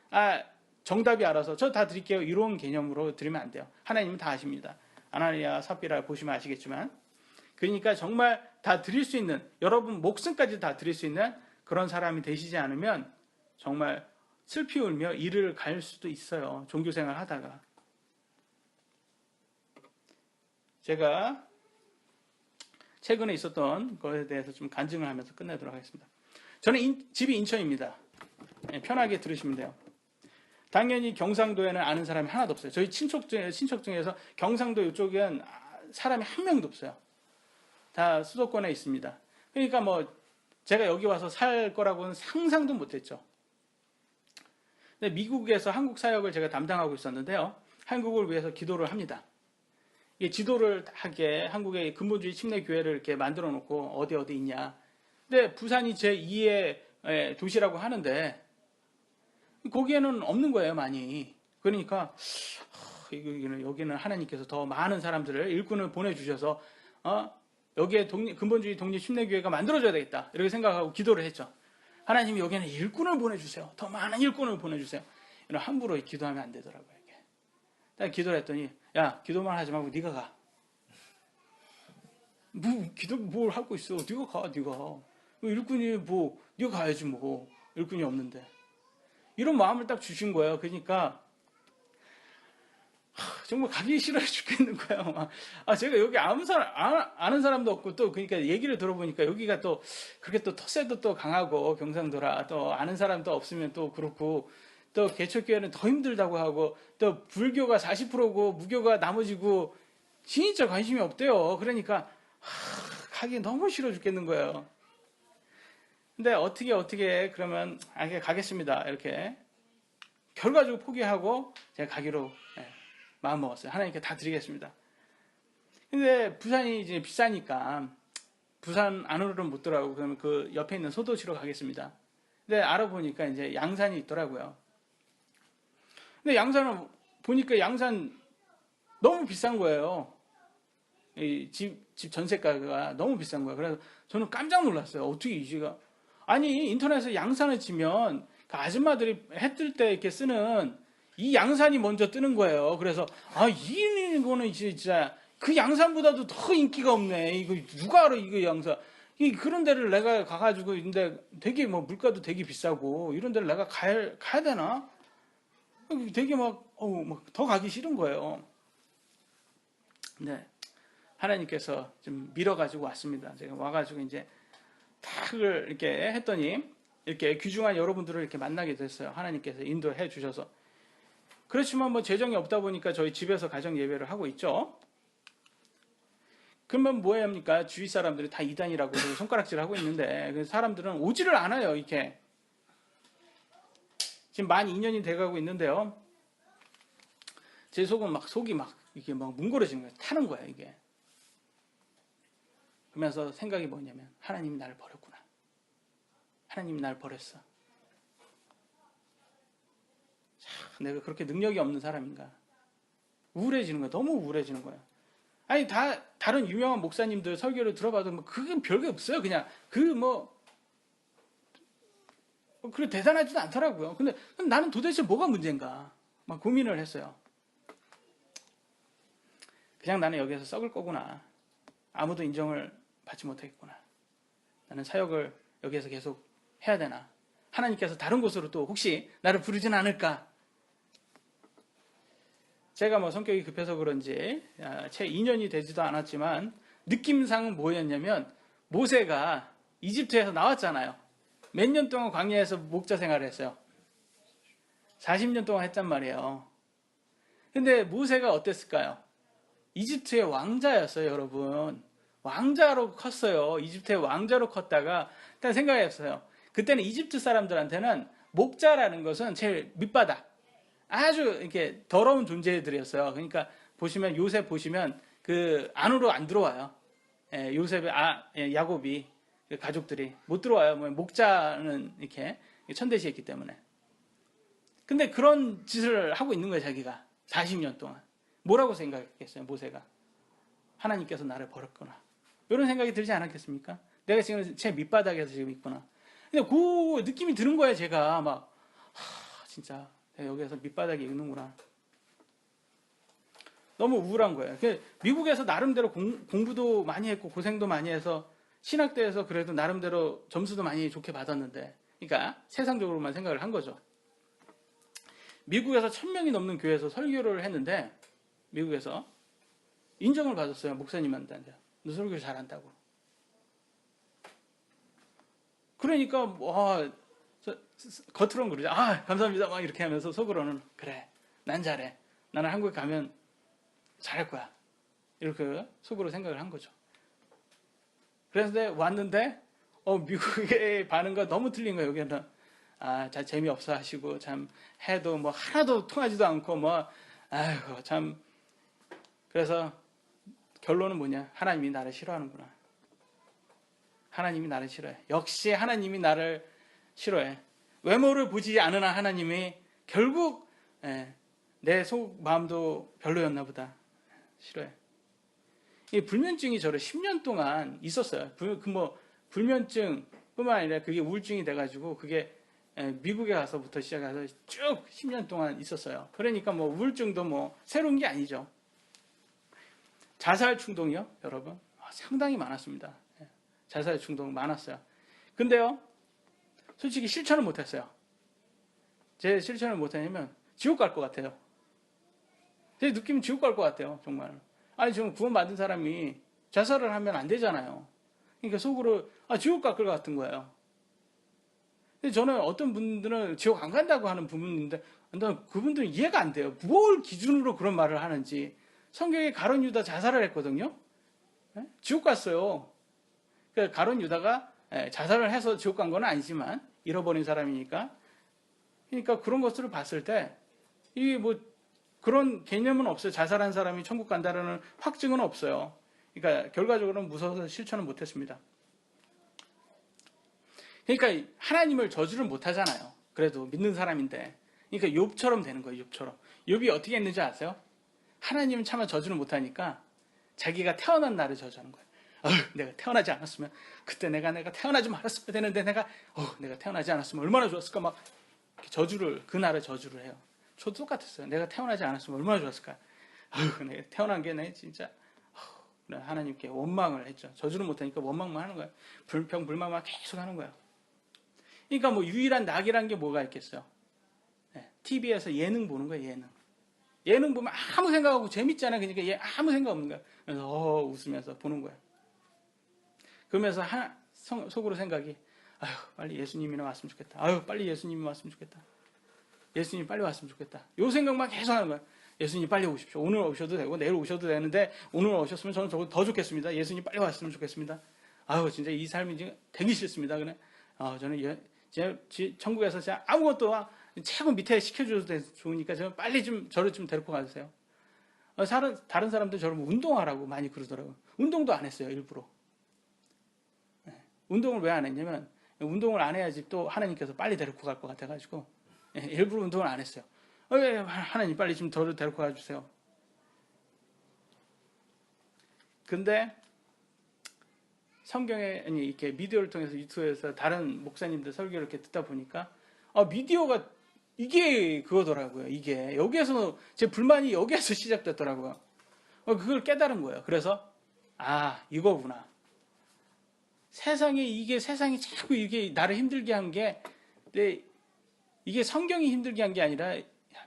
정답이 알아서 저 다 드릴게요 이런 개념으로 드리면 안 돼요. 하나님은 다 아십니다. 아나니아 삽비라 보시면 아시겠지만. 그러니까 정말 다 드릴 수 있는, 여러분 목숨까지 다 드릴 수 있는 그런 사람이 되시지 않으면 정말 슬피 울며 이를 갈 수도 있어요. 종교생활 하다가. 제가 최근에 있었던 것에 대해서 좀 간증을 하면서 끝내도록 하겠습니다. 저는 집이 인천입니다. 편하게 들으시면 돼요. 당연히 경상도에는 아는 사람이 하나도 없어요. 저희 친척 중에서 경상도 이쪽엔 사람이 한 명도 없어요. 다 수도권에 있습니다. 그러니까 제가 여기 와서 살 거라고는 상상도 못했죠. 근데 미국에서 한국 사역을 제가 담당하고 있었는데요. 한국을 위해서 기도를 합니다. 이 지도를 하게 한국의 근본주의 침례교회를 이렇게 만들어 놓고 어디 있냐. 근데 부산이 제2의 도시라고 하는데 거기에는 없는 거예요, 많이. 그러니까 여기는 하나님께서 더 많은 사람들을 일꾼을 보내주셔서 여기에 근본주의 독립침례교회가 만들어져야 되겠다 이렇게 생각하고 기도를 했죠. 하나님이 여기에는 일꾼을 보내주세요. 더 많은 일꾼을 보내주세요. 이런 함부로 기도하면 안 되더라고요. 이게. 딱 기도를 했더니 야, 기도만 하지 말고 네가 가. 기도 뭘 하고 있어? 네가 가, 네가. 일꾼이 네가 가야지 뭐. 일꾼이 없는데. 이런 마음을 딱 주신 거예요. 그러니까 정말 가기 싫어 죽겠는 거예요. 제가 여기 아는 사람도 없고 또 그러니까 얘기를 들어보니까 여기가 또 그렇게 또 터세도 또 강하고 경상도라 또 아는 사람도 없으면 또 그렇고 또 개척교회는 더 힘들다고 하고 또 불교가 40%고 무교가 나머지고 진짜 관심이 없대요. 그러니까 가기 너무 싫어 죽겠는 거예요. 근데 어떻게 그러면 가겠습니다. 이렇게 결과적으로 포기하고 제가 가기로 마음 먹었어요. 하나님께 다 드리겠습니다. 근데 부산이 이제 비싸니까 부산 안으로는 못 들어가고 그러면 그 옆에 있는 소도시로 가겠습니다. 근데 알아보니까 이제 양산이 있더라고요. 근데 양산을 보니까 양산 너무 비싼 거예요. 이 집 전세가가 너무 비싼 거예요. 그래서 저는 깜짝 놀랐어요. 어떻게 이제가 아니 인터넷에 양산을 치면 그 아줌마들이 해 뜰 때 이렇게 쓰는 이 양산이 먼저 뜨는 거예요. 그래서 이거는 진짜 그 양산보다도 더 인기가 없네. 이거 누가 알아 이거 양산. 그런 데를 내가 가가지고 근데 되게 뭐 물가도 되게 비싸고 이런 데를 내가 가야 되나? 되게 막 더 가기 싫은 거예요. 네, 하나님께서 좀 밀어가지고 왔습니다. 제가 와가지고 이제 탁을 이렇게 했더니 이렇게 귀중한 여러분들을 이렇게 만나게 됐어요. 하나님께서 인도해 주셔서. 그렇지만 뭐 재정이 없다 보니까 저희 집에서 가정 예배를 하고 있죠. 그러면 뭐 해야 합니까? 주위 사람들이 다 이단이라고 손가락질 하고 있는데 그 사람들은 오지를 않아요. 이렇게 지금 만 2년이 돼가고 있는데요. 제 속은 속이 이게 뭉그러지는 거예요. 타는 거예요. 이게. 그러면서 생각이 뭐냐면 하나님이 나를 버렸구나. 하나님이 나를 버렸어. 내가 그렇게 능력이 없는 사람인가. 우울해지는 거야. 너무 우울해지는 거야. 아니 다른 유명한 목사님들 설교를 들어봐도 그게 별게 없어요. 그냥 그래 대단하지도 않더라고요. 근데 나는 도대체 뭐가 문제인가 막 고민을 했어요. 그냥 나는 여기서 썩을 거구나. 아무도 인정을 받지 못하겠구나. 나는 사역을 여기에서 계속 해야 되나. 하나님께서 다른 곳으로 또 혹시 나를 부르진 않을까. 제가 성격이 급해서 그런지 채 2년이 되지도 않았지만 느낌상은 뭐였냐면 모세가 이집트에서 나왔잖아요. 몇 년 동안 광야에서 목자 생활을 했어요. 40년 동안 했단 말이에요. 근데 모세가 어땠을까요? 이집트의 왕자였어요, 여러분. 왕자로 컸어요. 이집트의 왕자로 컸다가 일단 생각했어요. 그때는 이집트 사람들한테는 목자라는 것은 제일 밑바닥. 아주 이렇게 더러운 존재들이었어요. 그러니까 보시면 요셉 보시면 그 안으로 안 들어와요. 요셉의 야곱이 가족들이 못 들어와요. 목자는 이렇게 천대시했기 때문에. 근데 그런 짓을 하고 있는 거예요, 자기가 40년 동안. 뭐라고 생각했겠어요, 모세가? 하나님께서 나를 버렸구나. 이런 생각이 들지 않았겠습니까? 내가 지금 제 밑바닥에서 지금 있구나. 근데 그 느낌이 드는 거예요, 제가 진짜. 여기에서 밑바닥에 있는구나. 너무 우울한 거예요. 미국에서 나름대로 공부도 많이 했고 고생도 많이 해서 신학대에서 그래도 나름대로 점수도 많이 좋게 받았는데, 그러니까 세상적으로만 생각을 한 거죠. 미국에서 1000명이 넘는 교회에서 설교를 했는데 미국에서 인정을 받았어요. 목사님한테. 너 설교 잘한다고. 그러니까 겉으로는 그러죠. 감사합니다. 막 이렇게 하면서 속으로는 그래, 난 잘해. 나는 한국에 가면 잘할 거야. 이렇게 속으로 생각을 한 거죠. 그래서 왔는데 미국의 반응과 너무 틀린 거예요. 여기는 잘 재미없어 하시고 참 해도 하나도 통하지도 않고 아이고 참. 그래서 결론은 뭐냐? 하나님이 나를 싫어하는구나. 하나님이 나를 싫어해. 역시 하나님이 나를 싫어해. 외모를 보지 않으나 하나님이 결국 내 속 마음도 별로였나 보다. 싫어해. 이 불면증이 저를 10년 동안 있었어요. 불면증뿐만 아니라 그게 우울증이 돼가지고 그게 미국에 가서부터 시작해서 쭉 10년 동안 있었어요. 그러니까 뭐 우울증도 뭐 새로운 게 아니죠. 자살 충동이요, 여러분. 상당히 많았습니다. 자살 충동 많았어요. 근데요, 솔직히 실천을 못했어요. 제 실천을 못하냐면 지옥 갈 것 같아요. 제 느낌은 지옥 갈 것 같아요, 정말. 아니, 지금 구원받은 사람이 자살을 하면 안 되잖아요. 그러니까 속으로 지옥 갈 것 같은 거예요. 근데 저는 어떤 분들은 지옥 안 간다고 하는 부분인데 그분들은 이해가 안 돼요. 뭘 기준으로 그런 말을 하는지. 성경에 가룟 유다 자살을 했거든요. 지옥 갔어요. 그러니까 가룟 유다가 자살을 해서 지옥 간 건 아니지만 잃어버린 사람이니까. 그러니까 그런 것들을 봤을 때 이게 뭐 그런 개념은 없어요. 자살한 사람이 천국 간다라는 확증은 없어요. 그러니까 결과적으로는 무서워서 실천을 못했습니다. 그러니까 하나님을 저주를 못하잖아요. 그래도 믿는 사람인데. 그러니까 욥처럼 되는 거예요. 욥처럼. 욥이 어떻게 했는지 아세요? 하나님은 차마 저주를 못하니까 자기가 태어난 날을 저주하는 거예요. 내가 태어나지 않았으면 그때 내가 태어나지 말았으면 되는데 내가 태어나지 않았으면 얼마나 좋았을까 막 저주를 그날을 저주를 해요. 저도 똑같았어요. 내가 태어나지 않았으면 얼마나 좋았을까. 내가 태어난 게 내 진짜 하나님께 원망을 했죠. 저주를 못하니까 원망만 하는 거예요. 불평불만만 계속 하는 거예요. 그러니까 뭐 유일한 낙이란 게 뭐가 있겠어요? TV에서 예능 보는 거예요. 예능 보면 아무 생각하고 재밌잖아요. 그러니까 아무 생각 없는 거예요. 그래서 웃으면서 보는 거예요. 그러면서 속으로 생각이 빨리 예수님이나 왔으면 좋겠다. 빨리 예수님이 왔으면 좋겠다. 예수님 빨리 왔으면 좋겠다. 요 생각만 계속 하는 거예요. 예수님 빨리 오십시오. 오늘 오셔도 되고 내일 오셔도 되는데 오늘 오셨으면 저는 더 좋겠습니다. 예수님 빨리 왔으면 좋겠습니다. 진짜 이 삶이 지금 되기 싫습니다. 그래. 저는 천국에서 진짜 아무것도 최고 밑에 시켜줘도 좋으니까 빨리 저를 좀 데리고 가주세요. 다른 사람들 저를 운동하라고 많이 그러더라고요. 운동도 안 했어요, 일부러. 운동을 왜 안 했냐면 운동을 안 해야지 또 하나님께서 빨리 데리고 갈 것 같아가지고 일부러 운동을 안 했어요. 하나님 빨리 좀 저를 데리고 가주세요. 근데 성경에 이렇게 미디어를 통해서 유튜브에서 다른 목사님들 설교를 이렇게 듣다 보니까 미디어가 이게 그거더라고요. 이게 여기에서 제 불만이 여기에서 시작됐더라고요. 그걸 깨달은 거예요. 그래서 이거구나. 세상이 자꾸 이게 나를 힘들게 한 게 이게 성경이 힘들게 한 게 아니라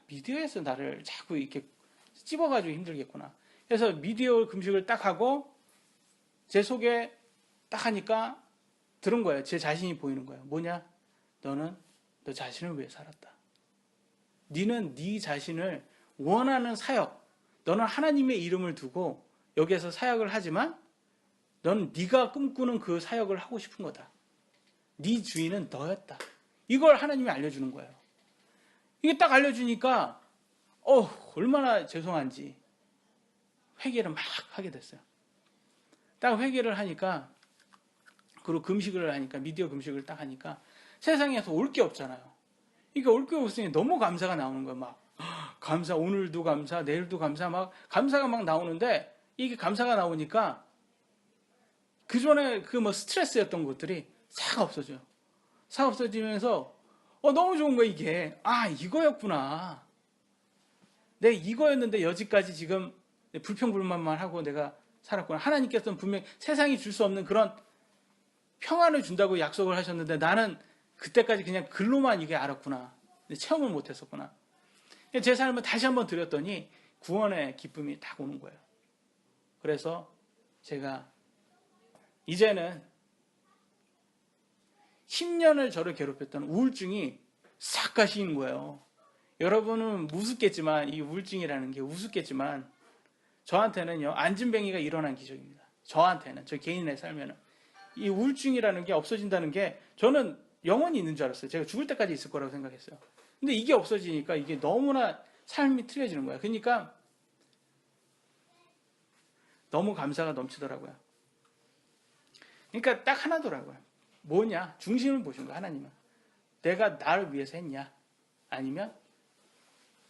미디어에서 나를 자꾸 이렇게 찝어가지고 힘들겠구나. 그래서 미디어 금식을 딱 하고 제 속에 딱 하니까 들은 거예요. 제 자신이 보이는 거예요. 뭐냐? 너는 너 자신을 위해 살았다. 너는 네 자신을 원하는 사역, 너는 하나님의 이름을 두고 여기에서 사역을 하지만 넌 네가 꿈꾸는 그 사역을 하고 싶은 거다. 네 주인은 너였다. 이걸 하나님이 알려주는 거예요. 이게 딱 알려주니까 얼마나 죄송한지 회개를 막 하게 됐어요. 딱 회개를 하니까 그리고 금식을 하니까 미디어 금식을 딱 하니까 세상에서 올 게 없잖아요. 그러니까 올 게 없으니 너무 감사가 나오는 거예요. 막 감사, 오늘도 감사, 내일도 감사, 막 감사가 막 나오는데 이게 감사가 나오니까 그 전에 스트레스였던 것들이 싹 없어져요. 싹 없어지면서 너무 좋은 거야 이게. 이거였구나. 내가 이거였는데 여지까지 지금 불평불만만 하고 내가 살았구나. 하나님께서는 분명 세상이 줄 수 없는 그런 평안을 준다고 약속을 하셨는데 나는 그때까지 그냥 글로만 이게 알았구나. 체험을 못했었구나. 제 삶을 다시 한번 들였더니 구원의 기쁨이 딱 오는 거예요. 그래서 제가 이제는 10년을 저를 괴롭혔던 우울증이 싹 가시는 거예요. 여러분은 우습겠지만 이 우울증이라는 게 우습겠지만 저한테는요 안진뱅이가 일어난 기적입니다. 저한테는 저 개인의 삶에는 이 우울증이라는 게 없어진다는 게 저는 영원히 있는 줄 알았어요. 제가 죽을 때까지 있을 거라고 생각했어요. 근데 이게 없어지니까 이게 너무나 삶이 틀려지는 거예요. 그러니까 너무 감사가 넘치더라고요. 그러니까 딱 하나더라고요. 뭐냐? 중심을 보신 거예요. 하나님은. 내가 나를 위해서 했냐? 아니면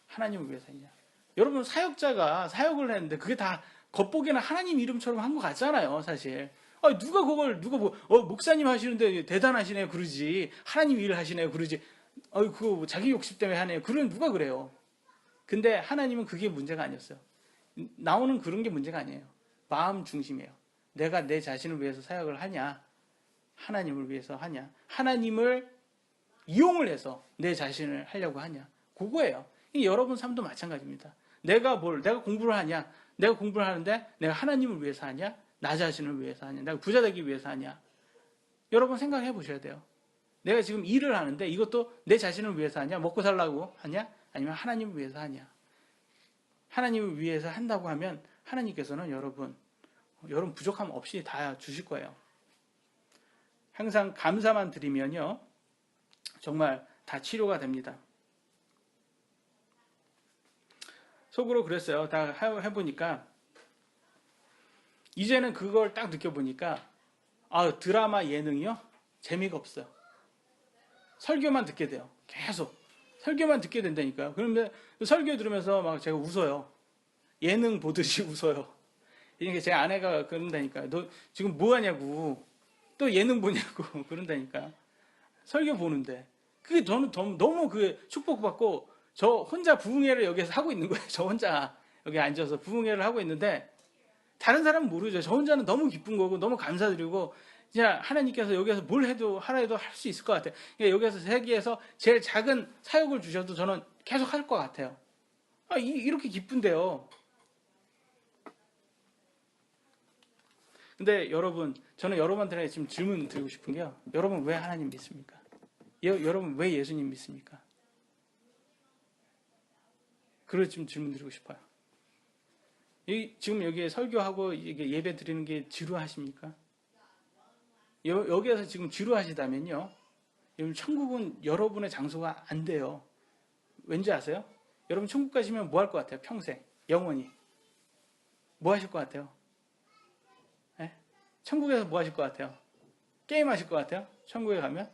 하나님을 위해서 했냐? 여러분, 사역자가 사역을 했는데 그게 다 겉보기에는 하나님 이름처럼 한 것 같잖아요, 사실. 누가 그걸, 목사님 하시는데 대단하시네요, 그러지. 하나님 일 하시네요, 그러지. 그거 자기 욕심 때문에 하네요. 그런 누가 그래요. 근데 하나님은 그게 문제가 아니었어요. 나오는 그런 게 문제가 아니에요. 마음 중심이에요. 내가 내 자신을 위해서 사역을 하냐? 하나님을 위해서 하냐? 하나님을 이용을 해서 내 자신을 하려고 하냐? 그거예요. 여러분 삶도 마찬가지입니다. 내가 공부를 하냐? 내가 공부를 하는데 내가 하나님을 위해서 하냐? 나 자신을 위해서 하냐? 내가 부자 되기 위해서 하냐? 여러분 생각해 보셔야 돼요. 내가 지금 일을 하는데 이것도 내 자신을 위해서 하냐? 먹고 살라고 하냐? 아니면 하나님을 위해서 하냐? 하나님을 위해서 한다고 하면 하나님께서는 여러분 부족함 없이 다 주실 거예요. 항상 감사만 드리면요, 정말 다 치료가 됩니다. 속으로 그랬어요. 다 해보니까 이제는 그걸 딱 느껴보니까 드라마 예능이요? 재미가 없어요. 설교만 듣게 돼요. 계속 설교만 듣게 된다니까요. 그런데 설교 들으면서 막 제가 웃어요. 예능 보듯이 웃어요. 이게 제 아내가 그런다니까요. 너 지금 뭐 하냐고, 또 예능 보냐고 그런다니까. 설교 보는데 그게 저는 너무 그 축복받고 저 혼자 부흥회를 여기서 하고 있는 거예요. 저 혼자 여기 앉아서 부흥회를 하고 있는데 다른 사람은 모르죠. 저 혼자는 너무 기쁜 거고 너무 감사드리고, 진짜 하나님께서 여기서 뭘 해도 하라 해도 할 수 있을 것 같아요. 그러니까 여기서 세계에서 제일 작은 사역을 주셔도 저는 계속 할 것 같아요. 이렇게 기쁜데요. 근데 여러분, 저는 여러분들에게 지금 질문 드리고 싶은 게요. 여러분 왜 하나님 믿습니까? 여러분 왜 예수님 믿습니까? 그걸 좀 질문 드리고 싶어요. 지금 여기에 설교하고 예배 드리는 게 지루하십니까? 여기에서 지금 지루하시다면요, 여러분 천국은 여러분의 장소가 안 돼요. 왠지 아세요? 여러분 천국 가시면 뭐 할 것 같아요? 평생, 영원히 뭐 하실 것 같아요? 네? 천국에서 뭐 하실 것 같아요? 게임 하실 것 같아요? 천국에 가면?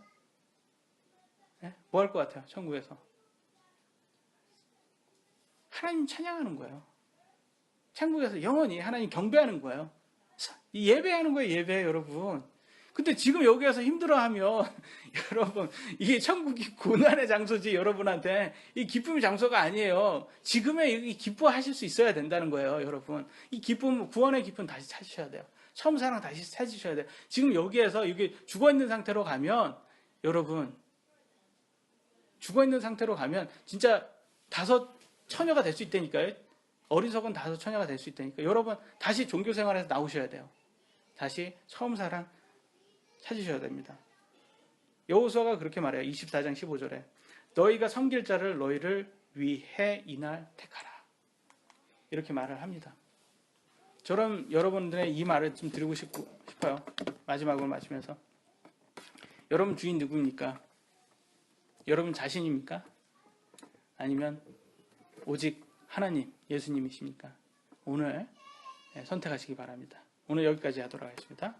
네? 뭐 할 것 같아요? 천국에서 하나님 찬양하는 거예요. 천국에서 영원히 하나님 경배하는 거예요. 예배하는 거예요, 예배, 여러분. 근데 지금 여기에서 힘들어하면 여러분, 이게 천국이 고난의 장소지, 여러분한테 이 기쁨의 장소가 아니에요. 지금의 이 기뻐하실 수 있어야 된다는 거예요, 여러분. 이 기쁨, 구원의 기쁨 다시 찾으셔야 돼요. 처음 사랑 다시 찾으셔야 돼요. 지금 여기에서 여기 죽어 있는 상태로 가면, 여러분, 죽어 있는 상태로 가면 진짜 5 처녀가 될 수 있다니까요. 어리석은 5 처녀가 될 수 있다니까. 여러분 다시 종교 생활에서 나오셔야 돼요. 다시 처음 사랑 찾으셔야 됩니다. 여호수아가 그렇게 말해요. 24장 15절에 너희가 섬길 자를 너희를 위해 이날 택하라, 이렇게 말을 합니다. 저는 여러분들의 이 말을 좀 드리고 싶어요. 마지막으로 마치면서, 여러분 주인 누구입니까? 여러분 자신입니까? 아니면 오직 하나님, 예수님이십니까? 오늘 선택하시기 바랍니다. 오늘 여기까지 하도록 하겠습니다.